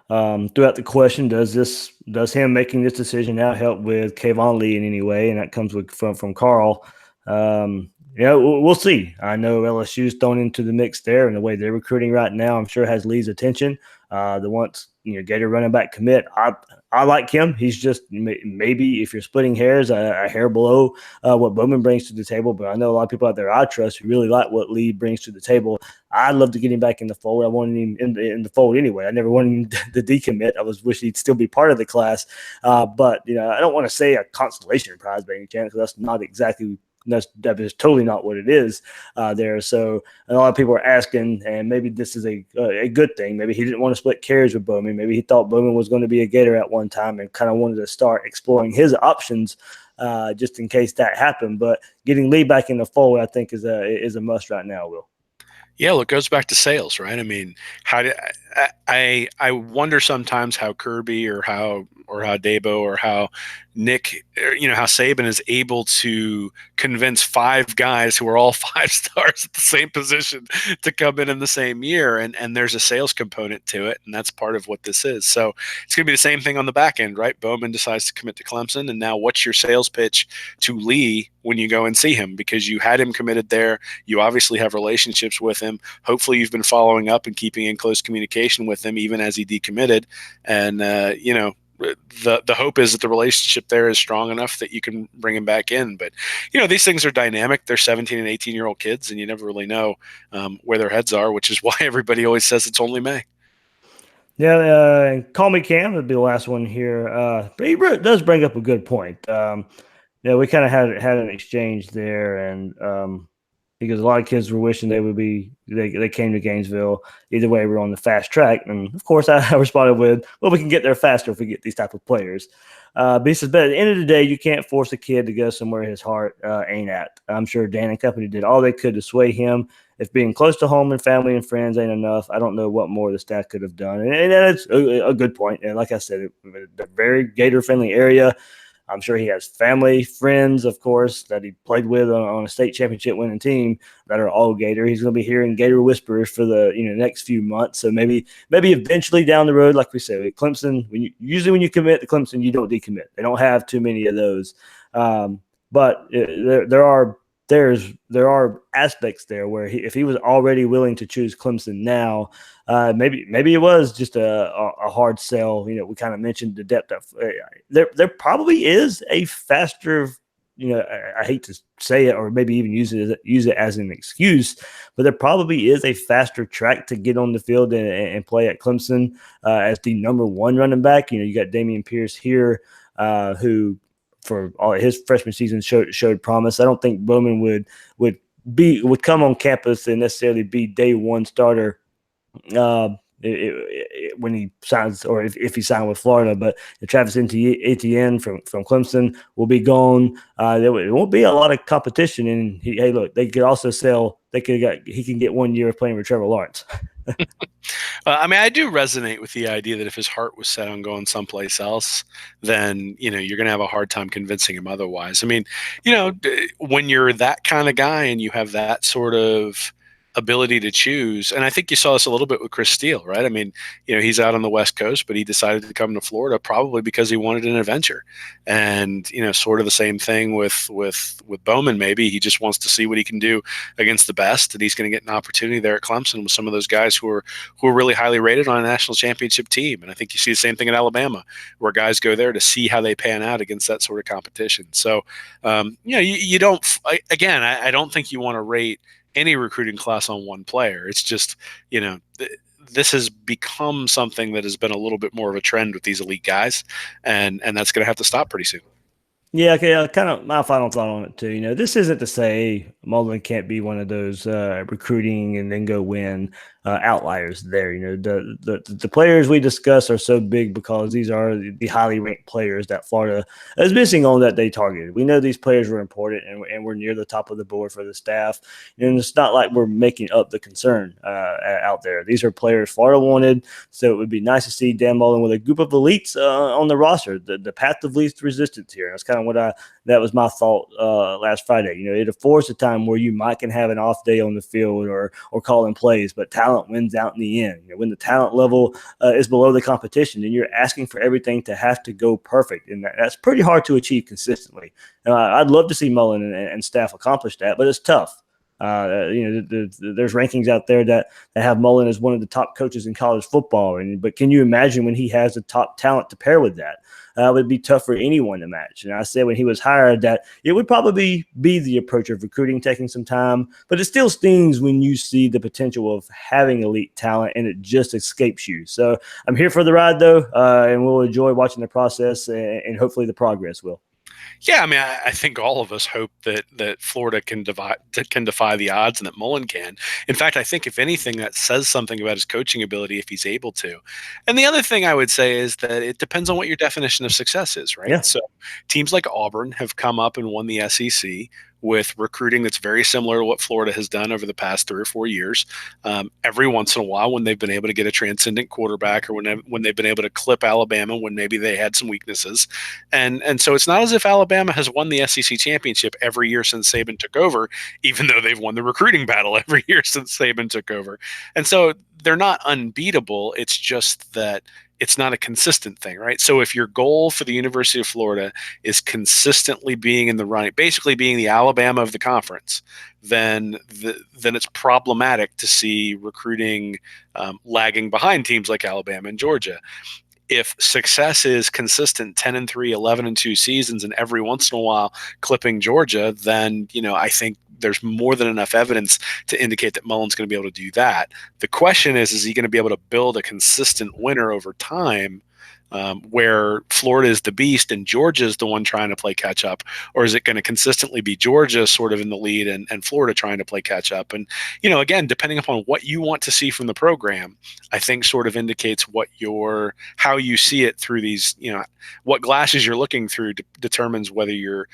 threw out the question: does him making this decision now help with Kayvon Lee in any way? And that comes from Carl. We'll see. I know LSU's thrown into the mix there, and the way they're recruiting right now, I'm sure has Lee's attention. The once Gator running back commit, I like him. He's just maybe if you're splitting hairs, a hair below what Bowman brings to the table. But I know a lot of people out there I trust who really like what Lee brings to the table. I'd love to get him back in the fold. I wanted him in the fold anyway. I never wanted him to decommit. I wish he'd still be part of the class. But I don't want to say a consolation prize by any chance, because that's not exactly. That is totally not what it is there. So a lot of people are asking, and maybe this is a good thing. Maybe he didn't want to split carries with Bowman. Maybe he thought Bowman was going to be a Gator at one time and kind of wanted to start exploring his options just in case that happened. But getting Lee back in the fold, I think, is a must right now, Will. Yeah, well, it goes back to sales, right? I mean, I wonder sometimes how Kirby or how Dabo or how Nick, how Saban is able to convince 5 guys who are all 5 stars at the same position to come in the same year. And there's a sales component to it. And that's part of what this is. So it's going to be the same thing on the back end, right? Bowman decides to commit to Clemson. And now what's your sales pitch to Lee when you go and see him? Because you had him committed there. You obviously have relationships with him. Hopefully you've been following up and keeping in close communication with him, even as he decommitted. And, the hope is that the relationship there is strong enough that you can bring him back in. But, these things are dynamic. They're 17 and 18-year-old kids, and you never really know where their heads are, which is why everybody always says it's only May. Yeah, and Call Me Cam would be the last one here. But he does bring up a good point. We kind of had an exchange there, and because a lot of kids were wishing they came to Gainesville. Either way, we're on the fast track. And, of course, I responded with, well, we can get there faster if we get these type of players. But he says, but at the end of the day, you can't force a kid to go somewhere his heart ain't at. I'm sure Dan and company did all they could to sway him. If being close to home and family and friends ain't enough, I don't know what more the staff could have done. And that's a good point. And like I said, a very Gator-friendly area. I'm sure he has family, friends, of course, that he played with on a state championship winning team that are all Gator. He's going to be hearing Gator whispers for the next few months. So maybe eventually down the road, like we said, Clemson. Usually when you commit to Clemson, you don't decommit. They don't have too many of those. But there are aspects there where if he was already willing to choose Clemson now, maybe it was just a hard sell. We kind of mentioned the depth of there probably is a faster. I hate to say it, or maybe even use it as an excuse, but there probably is a faster track to get on the field and play at Clemson as the number 1 running back. You got Dameon Pierce here, who for all his freshman season showed promise. I don't think Bowman would come on campus and necessarily be day 1 starter when he signs, or if he signed with Florida. But Travis Etienne from Clemson will be gone. There won't be a lot of competition. And they could also sell. He can get 1 year of playing with Trevor Lawrence. I do resonate with the idea that if his heart was set on going someplace else, then, you're going to have a hard time convincing him otherwise. I mean, when you're that kind of guy and you have that sort of ability to choose, and I think you saw this a little bit with Chris Steele, right? I mean, he's out on the West Coast, but he decided to come to Florida probably because he wanted an adventure. And, sort of the same thing with Bowman. Maybe he just wants to see what he can do against the best, and he's going to get an opportunity there at Clemson with some of those guys who are really highly rated on a national championship team. And I think you see the same thing in Alabama, where guys go there to see how they pan out against that sort of competition. So, you don't, again, I don't think you want to rate any recruiting class on one player. It's just, this has become something that has been a little bit more of a trend with these elite guys, and that's going to have to stop pretty soon. Yeah, okay. Kind of my final thought on it too. This isn't to say Mullen can't be one of those recruiting and then go win. outliers there. The players we discuss are so big because these are the highly ranked players that Florida is missing on that they targeted. We know these players were important, and we're near the top of the board for the staff. And it's not like we're making up the concern out there. These are players Florida wanted, so it would be nice to see Dan Mullen with a group of elites on the roster. The path of least resistance here. That's kind of what that was my thought last Friday. It affords a time where you might can have an off day on the field or calling plays, but talent wins out in the end. When the talent level is below the competition, then you're asking for everything to have to go perfect, and that's pretty hard to achieve consistently. I'd love to see Mullen and staff accomplish that, but it's tough. There's rankings out there that have Mullen as one of the top coaches in college football, but can you imagine when he has the top talent to pair with that? It would be tough for anyone to match. And I said when he was hired that it would probably be the approach of recruiting taking some time, but it still stings when you see the potential of having elite talent and it just escapes you. So I'm here for the ride, though, and we'll enjoy watching the process and hopefully the progress will. Yeah, I mean, I think all of us hope that Florida can defy the odds and that Mullen can. In fact, I think if anything, that says something about his coaching ability if he's able to. And the other thing I would say is that it depends on what your definition of success is, right? Yeah. So teams like Auburn have come up and won the SEC with recruiting that's very similar to what Florida has done over the past 3 or 4 years. Every once in a while, when they've been able to get a transcendent quarterback, or when they've been able to clip Alabama when maybe they had some weaknesses, and so it's not as if Alabama has won the SEC championship every year since Saban took over, even though they've won the recruiting battle every year since Saban took over, and so they're not unbeatable. It's just that it's not a consistent thing, right? So if your goal for the University of Florida is consistently being in the running, basically being the Alabama of the conference, then it's problematic to see recruiting lagging behind teams like Alabama and Georgia. If success is consistent 10-3, 11-2 seasons, and every once in a while clipping Georgia, then I think there's more than enough evidence to indicate that Mullen's going to be able to do that. The question is he going to be able to build a consistent winner over time, where Florida is the beast and Georgia is the one trying to play catch up? Or is it going to consistently be Georgia sort of in the lead and Florida trying to play catch up? And, again, depending upon what you want to see from the program, I think sort of indicates how you see it through these, what glasses you're looking through determines whether you're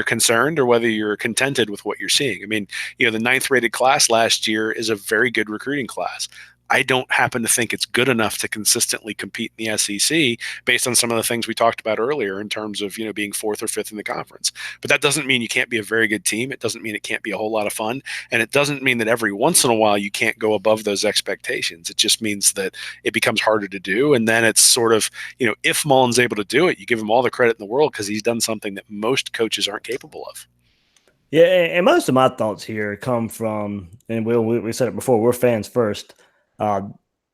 concerned or whether you're contented with what you're seeing. I mean, the 9th rated class last year is a very good recruiting class. I don't happen to think it's good enough to consistently compete in the SEC based on some of the things we talked about earlier in terms of, being 4th or 5th in the conference. But that doesn't mean you can't be a very good team. It doesn't mean it can't be a whole lot of fun. And it doesn't mean that every once in a while you can't go above those expectations. It just means that it becomes harder to do. And then it's sort of, if Mullen's able to do it, you give him all the credit in the world because he's done something that most coaches aren't capable of. Yeah, and most of my thoughts here come from, and we said it before, we're fans first.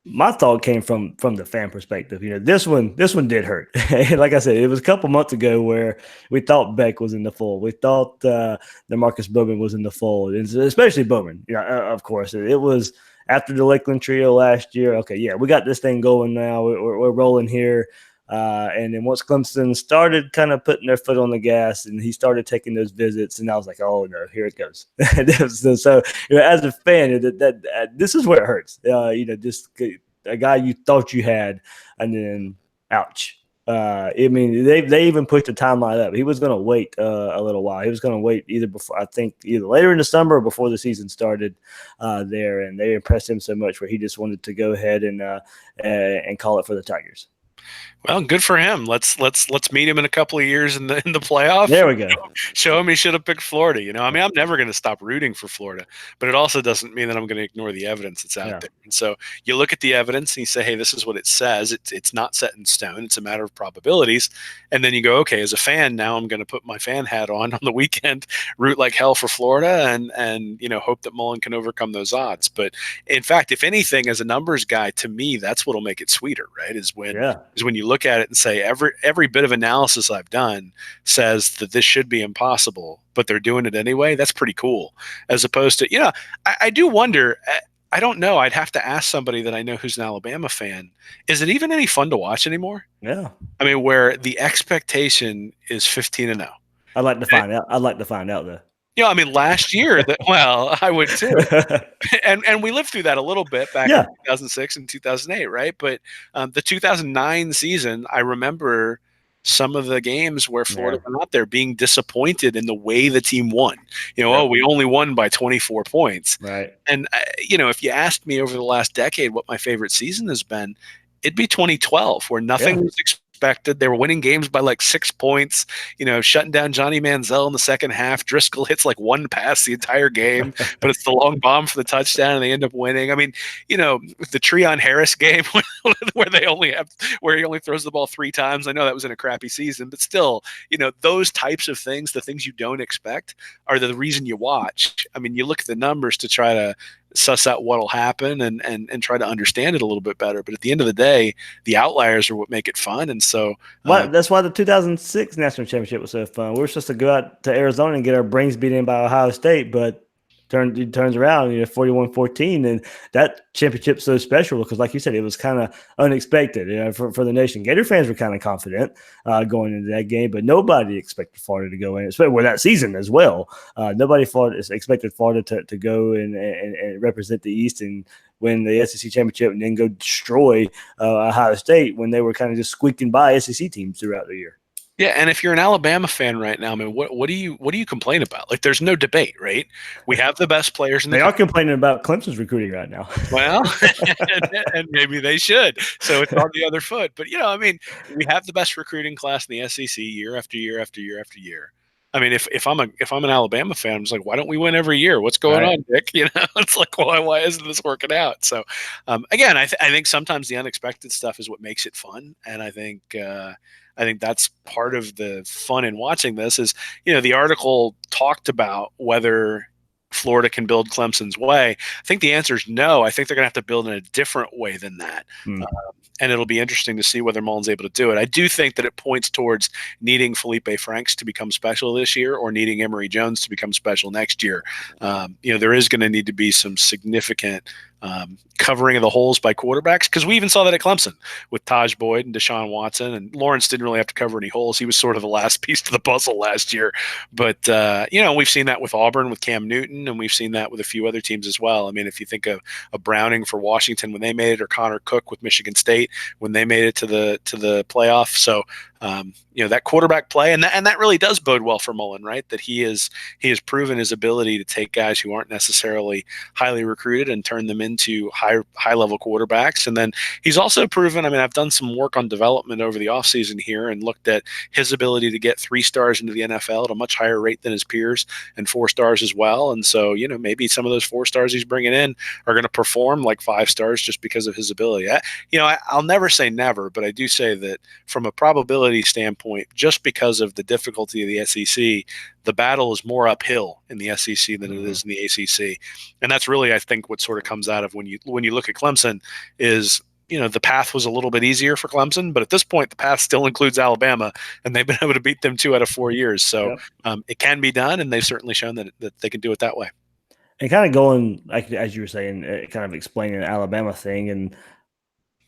My thought came from the fan perspective. This one did hurt. Like I said, it was a couple months ago where we thought Beck was in the fold. We thought Demarkcus Bowman was in the fold, especially Bowman. Of course, it was after the Lakeland trio last year. Okay, yeah, we got this thing going now. We're rolling here. And then once Clemson started kind of putting their foot on the gas and he started taking those visits, and I was like, oh no, here it goes. So as a fan, this is where it hurts. Just a guy you thought you had, and then ouch. I mean, they even pushed the timeline up. He was going to wait a little while. He was going to wait either later in the summer or before the season started there, and they impressed him so much where he just wanted to go ahead and call it for the Tigers. Well, good for him. Let's meet him in a couple of years in the playoff. There we go. Show him he should have picked Florida. I mean, I'm never going to stop rooting for Florida, but it also doesn't mean that I'm going to ignore the evidence that's out there. And so you look at the evidence and you say, hey, this is what it says. It's not set in stone. It's a matter of probabilities. And then you go, okay, as a fan, now I'm going to put my fan hat on the weekend, root like hell for Florida, and hope that Mullen can overcome those odds. But in fact, if anything, as a numbers guy, to me, that's what'll make it sweeter, right? Is when you look at it and say every bit of analysis I've done says that this should be impossible, but they're doing it anyway. That's pretty cool. As opposed to, I do wonder, I don't know. I'd have to ask somebody that I know who's an Alabama fan. Is it even any fun to watch anymore? Yeah. I mean, where the expectation is 15-0. I'd like to find out. I'd like to find out though. I mean, last year, well, I would too. And we lived through that a little bit back in Yeah. 2006 and 2008, right? But the 2009 season, I remember some of the games where Florida Yeah. went out there being disappointed in the way the team won. Yep. We only won by 24 points. Right. And, if you asked me over the last decade what my favorite season has been, it'd be 2012, where nothing Yeah. was expected. They were winning games by like 6 points, shutting down Johnny Manziel in the second half. Driscoll hits like one pass the entire game, but it's the long bomb for the touchdown, and they end up winning. I mean, the Treon Harris game where where he only throws the ball 3 times. I know that was in a crappy season, but still, those types of things, the things you don't expect, are the reason you watch. I mean, you look at the numbers to try to suss out what'll happen and try to understand it a little bit better. But at the end of the day, the outliers are what make it fun. And so That's why the 2006 national championship was so fun. We were supposed to go out to Arizona and get our brains beat in by Ohio State, but it turns around, 41-14, and that championship's so special because, like you said, it was kind of unexpected, for the nation. Gator fans were kind of confident going into that game, but nobody expected Florida to go in, especially that season as well. Nobody expected Florida to go and represent the East and win the SEC championship and then go destroy Ohio State when they were kind of just squeaking by SEC teams throughout the year. Yeah, and if you're an Alabama fan right now, I mean, what do you complain about? Like, there's no debate, right? We have the best players in the They are complaining about Clemson's recruiting right now. Well, and maybe they should. So it's on the other foot. But I mean, we have the best recruiting class in the SEC year after year after year after year. I mean, if I'm an Alabama fan, I'm just like, why don't we win every year? What's going on, Dick? It's like, why isn't this working out? So, again, I think sometimes the unexpected stuff is what makes it fun, and I think that's part of the fun in watching this. Is the article talked about whether Florida can build Clemson's way. I think the answer is no. I think they're going to have to build in a different way than that. And it'll be interesting to see whether Mullen's able to do it. I do think that it points towards needing Felipe Franks to become special this year or needing Emory Jones to become special next year. There is going to need to be some significant covering of the holes by quarterbacks, because we even saw that at Clemson with Taj Boyd and Deshaun Watson, and Lawrence didn't really have to cover any holes. He was sort of the last piece to the puzzle last year. But, we've seen that with Auburn with Cam Newton, and we've seen that with a few other teams as well. I mean, if you think of Browning for Washington when they made it, or Connor Cook with Michigan State when they made it to the playoff. So, that quarterback play, and that really does bode well for Mullen, right? That he has proven his ability to take guys who aren't necessarily highly recruited and turn them into high level quarterbacks. And then he's also proven, I mean, I've done some work on development over the offseason here and looked at his ability to get 3 stars into the NFL at a much higher rate than his peers, and 4 stars as well. And so, maybe some of those 4 stars he's bringing in are going to perform like 5 stars just because of his ability. I'll never say never, but I do say that from a probability standpoint, just because of the difficulty of the SEC, the battle is more uphill in the SEC than it is in the ACC. And that's really, I think, what sort of comes out of when you look at Clemson is, the path was a little bit easier for Clemson, but at this point, the path still includes Alabama, and they've been able to beat them 2 out of 4 years. So it can be done, and they've certainly shown that they can do it that way. And kind of going, like as you were saying, kind of explaining the Alabama thing, and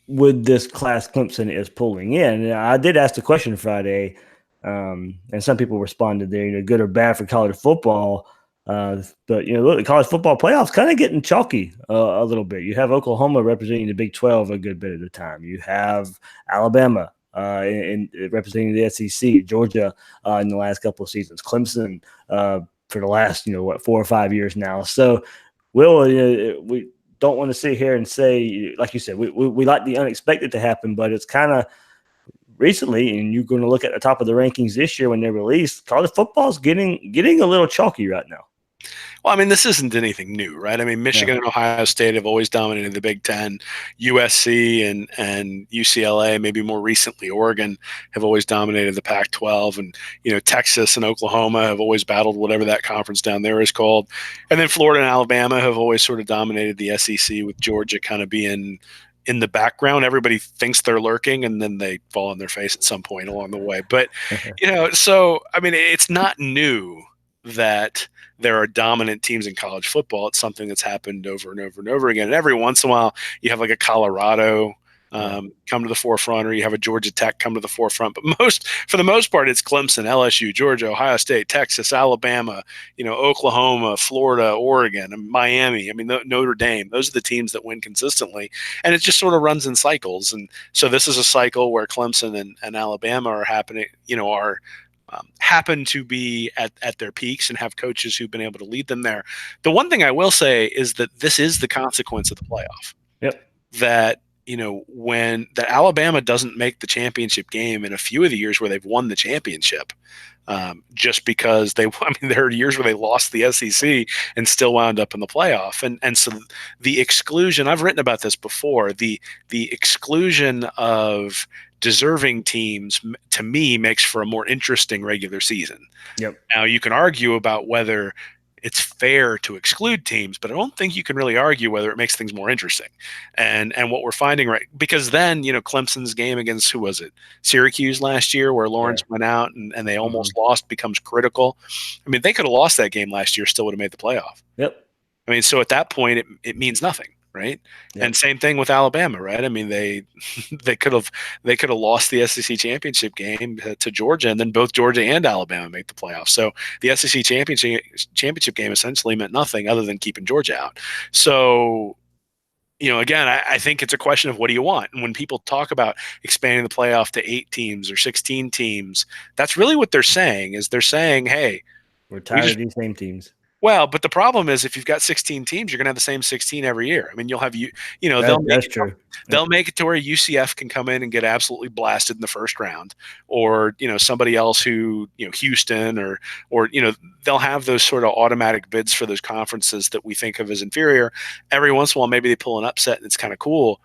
with this class Clemson is pulling in. And I did ask the question Friday, and some people responded there, good or bad for college football. But look, the college football playoffs kind of getting chalky a little bit. You have Oklahoma representing the Big 12 a good bit of the time. You have Alabama in representing the SEC, Georgia in the last couple of seasons, Clemson for the last 4 or 5 years now. So, we don't want to sit here and say, like you said, we like the unexpected to happen, but it's kind of recently, and you're going to look at the top of the rankings this year when they're released, college football is getting a little chalky right now. Well, I mean, this isn't anything new, right? I mean, Michigan and Ohio State have always dominated the Big Ten. USC and UCLA, maybe more recently Oregon, have always dominated the Pac-12. And, Texas and Oklahoma have always battled whatever that conference down there is called. And then Florida and Alabama have always sort of dominated the SEC, with Georgia kind of being in the background. Everybody thinks they're lurking, and then they fall on their face at some point along the way. But, so, I mean, it's not new that there are dominant teams in college football. It's something that's happened over and over and over again. And every once in a while, you have like a Colorado come to the forefront, or you have a Georgia Tech come to the forefront. But for the most part, it's Clemson, LSU, Georgia, Ohio State, Texas, Alabama, Oklahoma, Florida, Oregon, and Miami. I mean, Notre Dame. Those are the teams that win consistently, and it just sort of runs in cycles. And so this is a cycle where Clemson and Alabama are happening. Happen to be at their peaks and have coaches who've been able to lead them there. The one thing I will say is that this is the consequence of the playoff. Yep. That when that Alabama doesn't make the championship game in a few of the years where they've won the championship, just because there are years where they lost the SEC and still wound up in the playoff. And so the exclusion, I've written about this before, the exclusion of deserving teams, to me, makes for a more interesting regular season. Yep. Now, you can argue about whether it's fair to exclude teams, but I don't think you can really argue whether it makes things more interesting. And what we're finding, right, because then, Clemson's game against, who was it? Syracuse last year, where Lawrence went out and they almost lost, becomes critical. I mean, they could have lost that game last year, still would have made the playoff. Yep. I mean, so at that point, it means nothing. Right. Yep. And same thing with Alabama. Right. I mean, they could have lost the SEC championship game to Georgia, and then both Georgia and Alabama make the playoffs. So the SEC championship game essentially meant nothing other than keeping Georgia out. So, again, I think it's a question of what do you want? And when people talk about expanding the playoff to 8 teams or 16 teams, that's really what they're saying. Is they're saying, hey, we're tired of these same teams. Well, but the problem is if you've got 16 teams, you're going to have the same 16 every year. I mean, you'll have they'll make it to where UCF can come in and get absolutely blasted in the first round, or somebody else who Houston or they'll have those sort of automatic bids for those conferences that we think of as inferior. Every once in a while, maybe they pull an upset and it's kind of cool.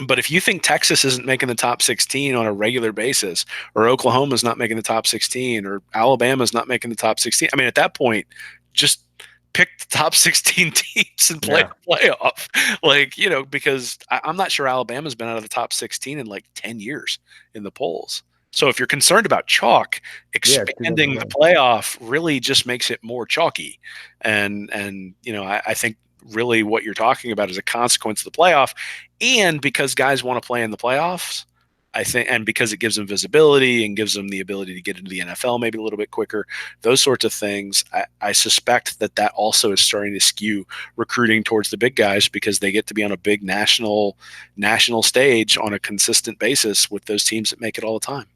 But if you think Texas isn't making the top 16 on a regular basis, or Oklahoma's not making the top 16, or Alabama's not making the top 16, I mean, at that point, just pick the top 16 teams and play the playoff. Because I'm not sure Alabama's been out of the top 16 in like 10 years in the polls. So if you're concerned about chalk, expanding the playoff really just makes it more chalky. And I think really what you're talking about is a consequence of the playoff. And because guys want to play in the playoffs, I think, and because it gives them visibility and gives them the ability to get into the NFL maybe a little bit quicker, those sorts of things, I suspect that also is starting to skew recruiting towards the big guys, because they get to be on a big national stage on a consistent basis with those teams that make it all the time.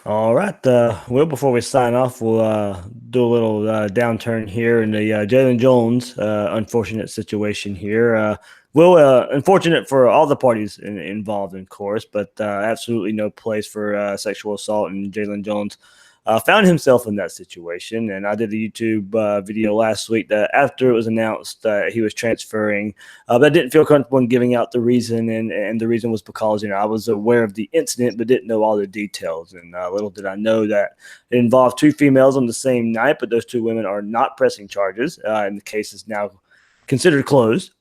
All right. Well, before we sign off, we'll do a little downturn here in the Jalen Jones unfortunate situation here. Unfortunate for all the parties involved, of course, but absolutely no place for sexual assault. And Jalen Jones found himself in that situation. And I did a YouTube video last week that after it was announced that he was transferring, but I didn't feel comfortable in giving out the reason. And the reason was because, I was aware of the incident, but didn't know all the details. And little did I know that it involved 2 females on the same night, but those 2 women are not pressing charges. And the case is now considered closed.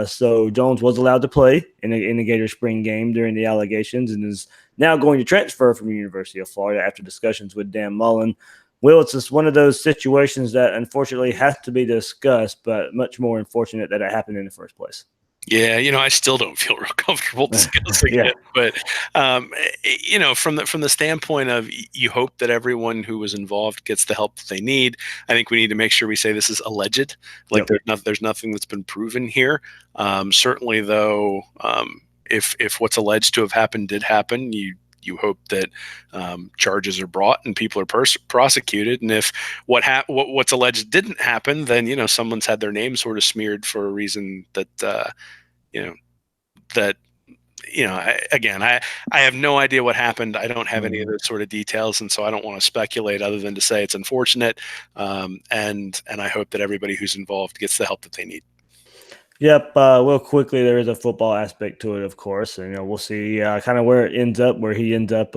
So Jones was allowed to play in the Gators spring game during the allegations, and is now going to transfer from the University of Florida after discussions with Dan Mullen. Will, it's just one of those situations that unfortunately has to be discussed, but much more unfortunate that it happened in the first place. Yeah, I still don't feel real comfortable discussing it, but from the standpoint of, you hope that everyone who was involved gets the help that they need. I think we need to make sure we say this is alleged, there's nothing that's been proven here. Certainly, though, if what's alleged to have happened did happen, you hope that charges are brought and people are prosecuted. And if what's alleged didn't happen, then someone's had their name sort of smeared for a reason that I have no idea what happened. I don't have any of those sort of details, and so I don't want to speculate other than to say it's unfortunate. And I hope that everybody who's involved gets the help that they need. Yep. Real quickly, there is a football aspect to it, of course, and we'll see kind of where he ends up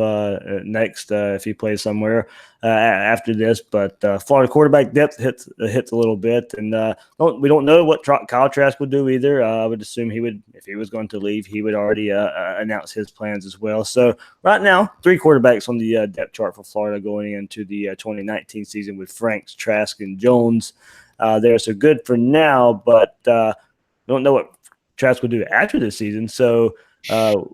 next if he plays somewhere after this. But Florida quarterback depth hits a little bit, and we don't know what Kyle Trask would do either. I would assume if he was going to leave, he would already announce his plans as well. So right now, 3 quarterbacks on the depth chart for Florida going into the 2019 season with Franks, Trask, and Jones. They're so good for now, but don't know what Trask will do after this season. So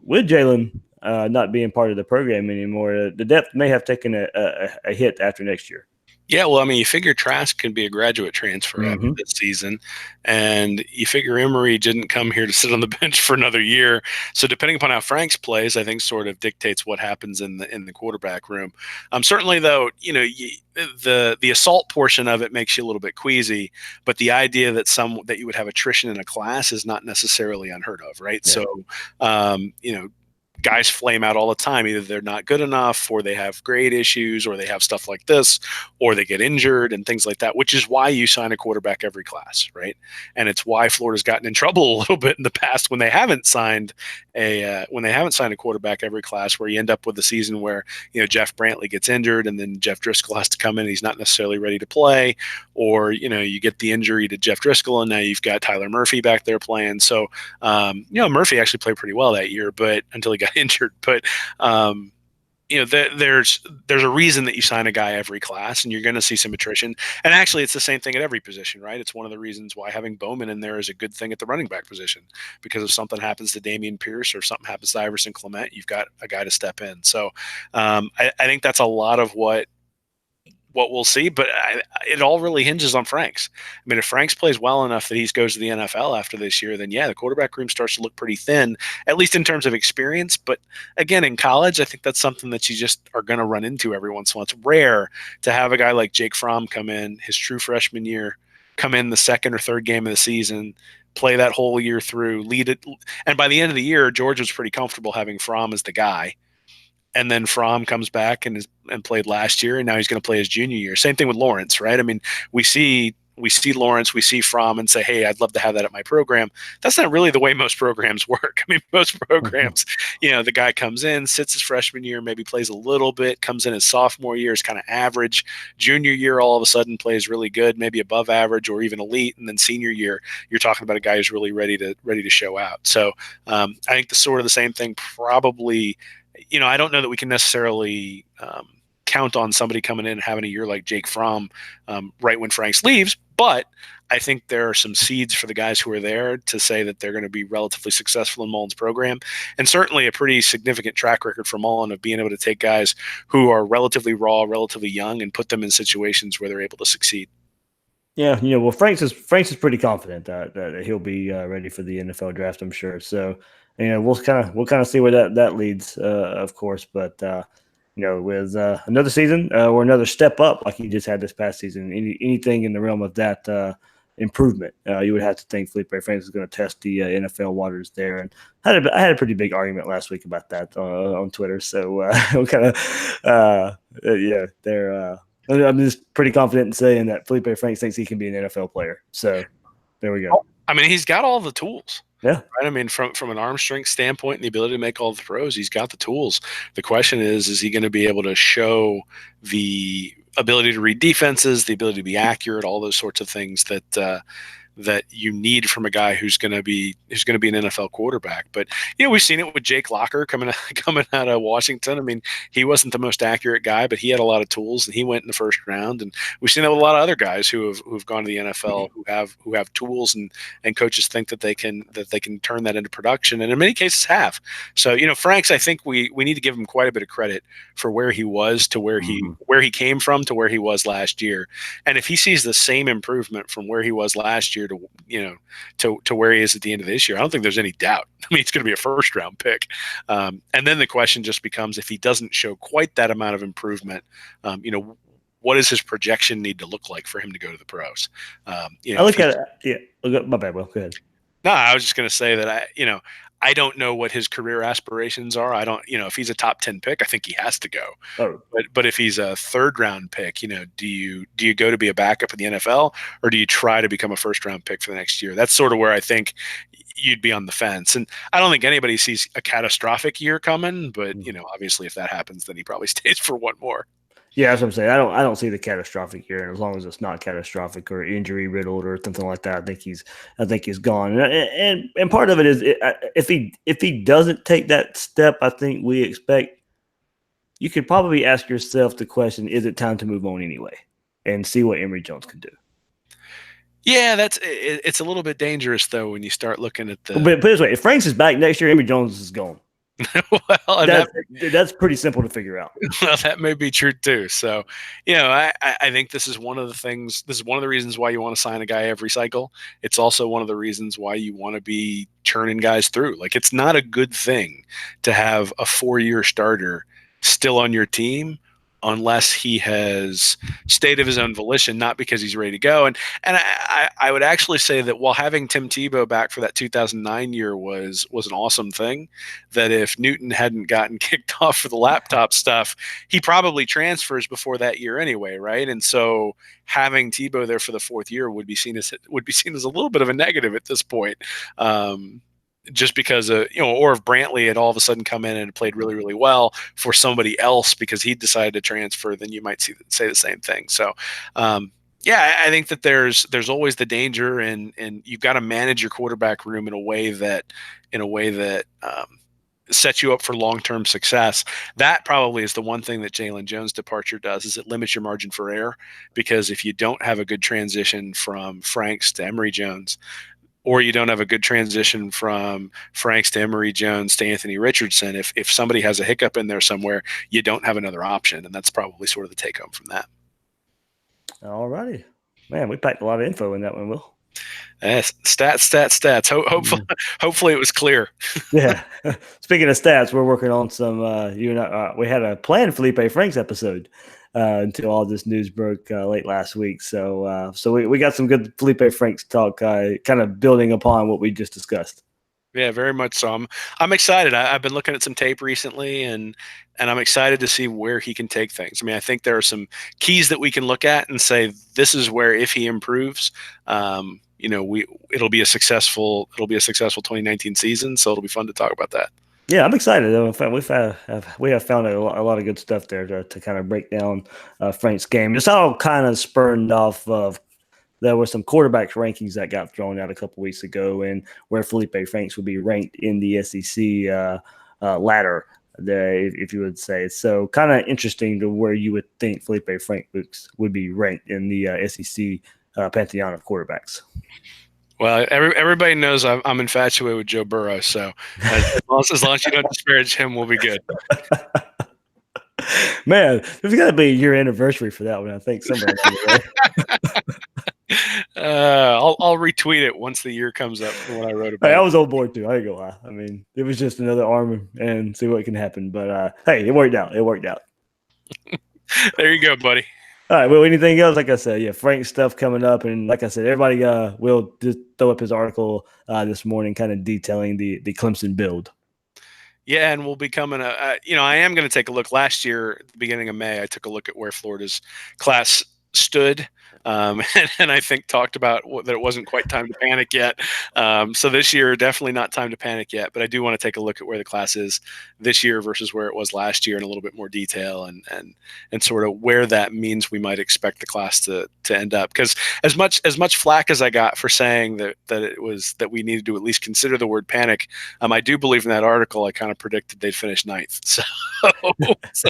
with Jalen not being part of the program anymore, the depth may have taken a hit after next year. Yeah, well, I mean, you figure Trask can be a graduate transfer after this season, and you figure Emory didn't come here to sit on the bench for another year. So depending upon how Franks plays, I think sort of dictates what happens in the quarterback room. Certainly, though, the assault portion of it makes you a little bit queasy, but the idea that you would have attrition in a class is not necessarily unheard of, right? Yeah. So, guys flame out all the time. Either they're not good enough, or they have grade issues, or they have stuff like this, or they get injured and things like that, which is why you sign a quarterback every class, right? And it's why Florida's gotten in trouble a little bit in the past when they haven't signed a quarterback every class, where you end up with a season where Jeff Brantley gets injured and then Jeff Driscoll has to come in. He's not necessarily ready to play, or you get the injury to Jeff Driscoll and now you've got Tyler Murphy back there playing. So Murphy actually played pretty well that year, but until he got injured. But there's a reason that you sign a guy every class, and you're going to see some attrition. And actually, it's the same thing at every position, right? It's one of the reasons why having Bowman in there is a good thing at the running back position, because if something happens to Dameon Pierce or something happens to Iverson Clement, you've got a guy to step in. So I think that's a lot of what we'll see, but it all really hinges on Franks. I mean, if Franks plays well enough that he goes to the NFL after this year, then yeah, the quarterback room starts to look pretty thin, at least in terms of experience. But again, in college, I think that's something that you just are going to run into every once in a while. It's rare to have a guy like Jake Fromm come in his true freshman year, come in the second or third game of the season, play that whole year through, lead it. And by the end of the year, George was pretty comfortable having Fromm as the guy. And then Fromm comes back and played last year, and now he's going to play his junior year. Same thing with Lawrence, right? I mean, we see Lawrence, we see Fromm, and say, hey, I'd love to have that at my program. That's not really the way most programs work. I mean, most programs, the guy comes in, sits his freshman year, maybe plays a little bit, comes in his sophomore year, is kind of average. Junior year, all of a sudden plays really good, maybe above average or even elite. And then senior year, you're talking about a guy who's really ready to show out. So I think the sort of the same thing probably. I don't know that we can necessarily count on somebody coming in and having a year like Jake Fromm right when Franks leaves, but I think there are some seeds for the guys who are there to say that they're going to be relatively successful in Mullen's program, and certainly a pretty significant track record for Mullen of being able to take guys who are relatively raw, relatively young, and put them in situations where they're able to succeed. Yeah, well, Franks is pretty confident that he'll be ready for the NFL draft, I'm sure. So, we'll kind of see where that leads, of course. But with another season or another step up like he just had this past season, anything in the realm of that improvement, you would have to think Felipe Franks is going to test the NFL waters there. And I had a pretty big argument last week about that on Twitter. So I'm kind of they're. I'm just pretty confident in saying that Felipe Franks thinks he can be an NFL player. So there we go. I mean, he's got all the tools. Yeah. Right. I mean, from an arm strength standpoint and the ability to make all the throws, he's got the tools. The question is he going to be able to show the ability to read defenses, the ability to be accurate, all those sorts of things that you need from a guy who's going to be an NFL quarterback. But we've seen it with Jake Locker coming out of Washington. I mean, he wasn't the most accurate guy, but he had a lot of tools, and he went in the first round. And we've seen that with a lot of other guys who've gone to the NFL who have tools, and coaches think that they can turn that into production, and in many cases have. So Franks, I think we need to give him quite a bit of credit for where he was to where he came from to where he was last year. And if he sees the same improvement from where he was last year to where he is at the end of this year, I don't think there's any doubt. I mean, it's going to be a first round pick. And then the question just becomes, if he doesn't show quite that amount of improvement, what does his projection need to look like for him to go to the pros? I look at it. Yeah. My bad. Well, go ahead. No, I was just going to say that I don't know what his career aspirations are. I don't, if he's a top 10 pick, I think he has to go. Oh. But if he's a third round pick, do you go to be a backup in the NFL, or do you try to become a first round pick for the next year? That's sort of where I think you'd be on the fence. And I don't think anybody sees a catastrophic year coming, but obviously if that happens, then he probably stays for one more. Yeah, that's what I'm saying. I don't see the catastrophic here, and as long as it's not catastrophic or injury riddled or something like that, I think he's gone. And part of it is if he doesn't take that step, I think we expect. You could probably ask yourself the question: is it time to move on anyway, and see what Emory Jones can do? Yeah, it's a little bit dangerous though when you start looking at But the put it this way, if Franks is back next year, Emory Jones is gone. well, and That's pretty simple to figure out. well, that may be true too. So, I think this is one of the things. This is one of the reasons why you want to sign a guy every cycle. It's also one of the reasons why you want to be churning guys through. Like, it's not a good thing to have a 4-year starter still on your team unless he has stayed of his own volition, not because he's ready to go. And I would actually say that while having Tim Tebow back for that 2009 year was an awesome thing, that if Newton hadn't gotten kicked off for the laptop stuff, he probably transfers before that year anyway, right? And so having Tebow there for the 4th year would be seen as a little bit of a negative at this point. Just because or if Brantley had all of a sudden come in and played really, really well for somebody else because he decided to transfer, then you might say the same thing. So, I think that there's always the danger, and you've got to manage your quarterback room in a way that sets you up for long-term success. That probably is the one thing that Jalen Jones' departure does, is it limits your margin for error, because if you don't have a good transition from Franks to Emory Jones, or you don't have a good transition from Franks to Emory Jones to Anthony Richardson, if somebody has a hiccup in there somewhere, you don't have another option. And that's probably sort of the take home from that. All righty. Man, we packed a lot of info in that one, Will. Stats. Hopefully it was clear. Yeah. Speaking of stats, we're working on some, we had a planned Felipe Franks episode until all this news broke late last week. So we got some good Felipe Franks talk, kind of building upon what we just discussed. Yeah, very much so. I'm excited. I've been looking at some tape recently, and I'm excited to see where he can take things. I mean, I think there are some keys that we can look at and say this is where, if he improves, it'll be a successful 2019 season. So it'll be fun to talk about that. Yeah, I'm excited. We have found a lot of good stuff there to kind of break down Frank's game. It's all kind of spurned off of, there were some quarterbacks rankings that got thrown out a couple weeks ago, and where Felipe Franks would be ranked in the SEC ladder, if you would say. So kind of interesting to where you would think Felipe Franks would be ranked in the SEC pantheon of quarterbacks. Well, everybody knows I'm infatuated with Joe Burrow, so as long as you don't disparage him, we'll be good. Man, there's got to be a year anniversary for that one, I think, somewhere. I'll retweet it once the year comes up for what I wrote about. Hey, I was on board too. I ain't gonna lie. I mean, it was just another arm and see what can happen. But hey, it worked out. There you go, buddy. All right. Well, anything else? Like I said, yeah, Frank's stuff coming up, and like I said, everybody will just throw up his article this morning, kind of detailing the Clemson build. Yeah, and we'll be coming. I am going to take a look. Last year, at the beginning of May, I took a look at where Florida's class stood. And I think talked about that it wasn't quite time to panic yet. So this year, definitely not time to panic yet. But I do want to take a look at where the class is this year versus where it was last year in a little bit more detail, and sort of where that means we might expect the class to end up. Because as much flack as I got for saying that we needed to at least consider the word panic, I do believe in that article I kind of predicted they'd finish 9th. So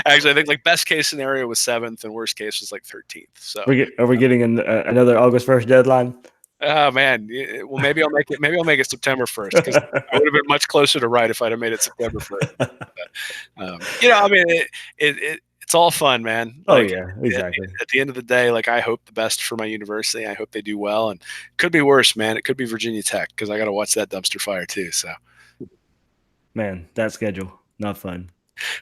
actually, I think like best case scenario was 7th, and worst case was like 13th. So. Are we getting another August 1st deadline? Oh man, well maybe I'll make it September 1st, because I would have been much closer to right if I'd have made it September 1st. I mean, it's all fun, man. Like, oh yeah, exactly. At the end of the day, like, I hope the best for my university. I hope they do well, and it could be worse, man. It could be Virginia Tech, because I got to watch that dumpster fire too. So, man, that schedule not fun.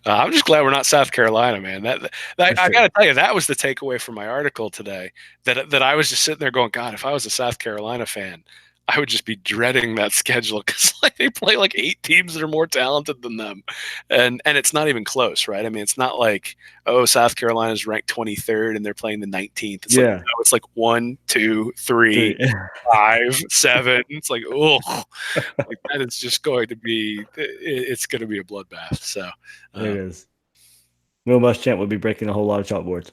I'm just glad we're not South Carolina, man. That I got to tell you, that was the takeaway from my article today. That I was just sitting there going, God, if I was a South Carolina fan, I would just be dreading that schedule, because like they play like 8 teams that are more talented than them, and it's not even close, right? I mean, it's not like, oh, South Carolina's ranked 23rd and they're playing the 19th. It's like, no, it's like 1, 2, 3, 5, 7. It's like, oh, like that is just going to be it's going to be a bloodbath. So it is. Will Muschamp would be breaking a whole lot of chalkboards.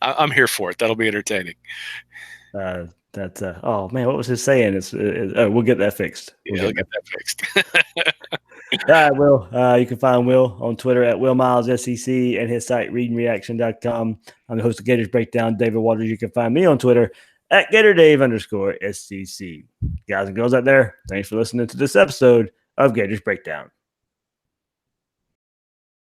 I'm here for it. That'll be entertaining. Oh man, what was his saying? We'll get that fixed. We'll get that fixed. Will. You can find Will on Twitter at WillMilesSEC and his site readingreaction.com. I'm the host of Gators Breakdown, David Waters. You can find me on Twitter at GatorDave_SCC. Guys and girls out there, thanks for listening to this episode of Gators Breakdown.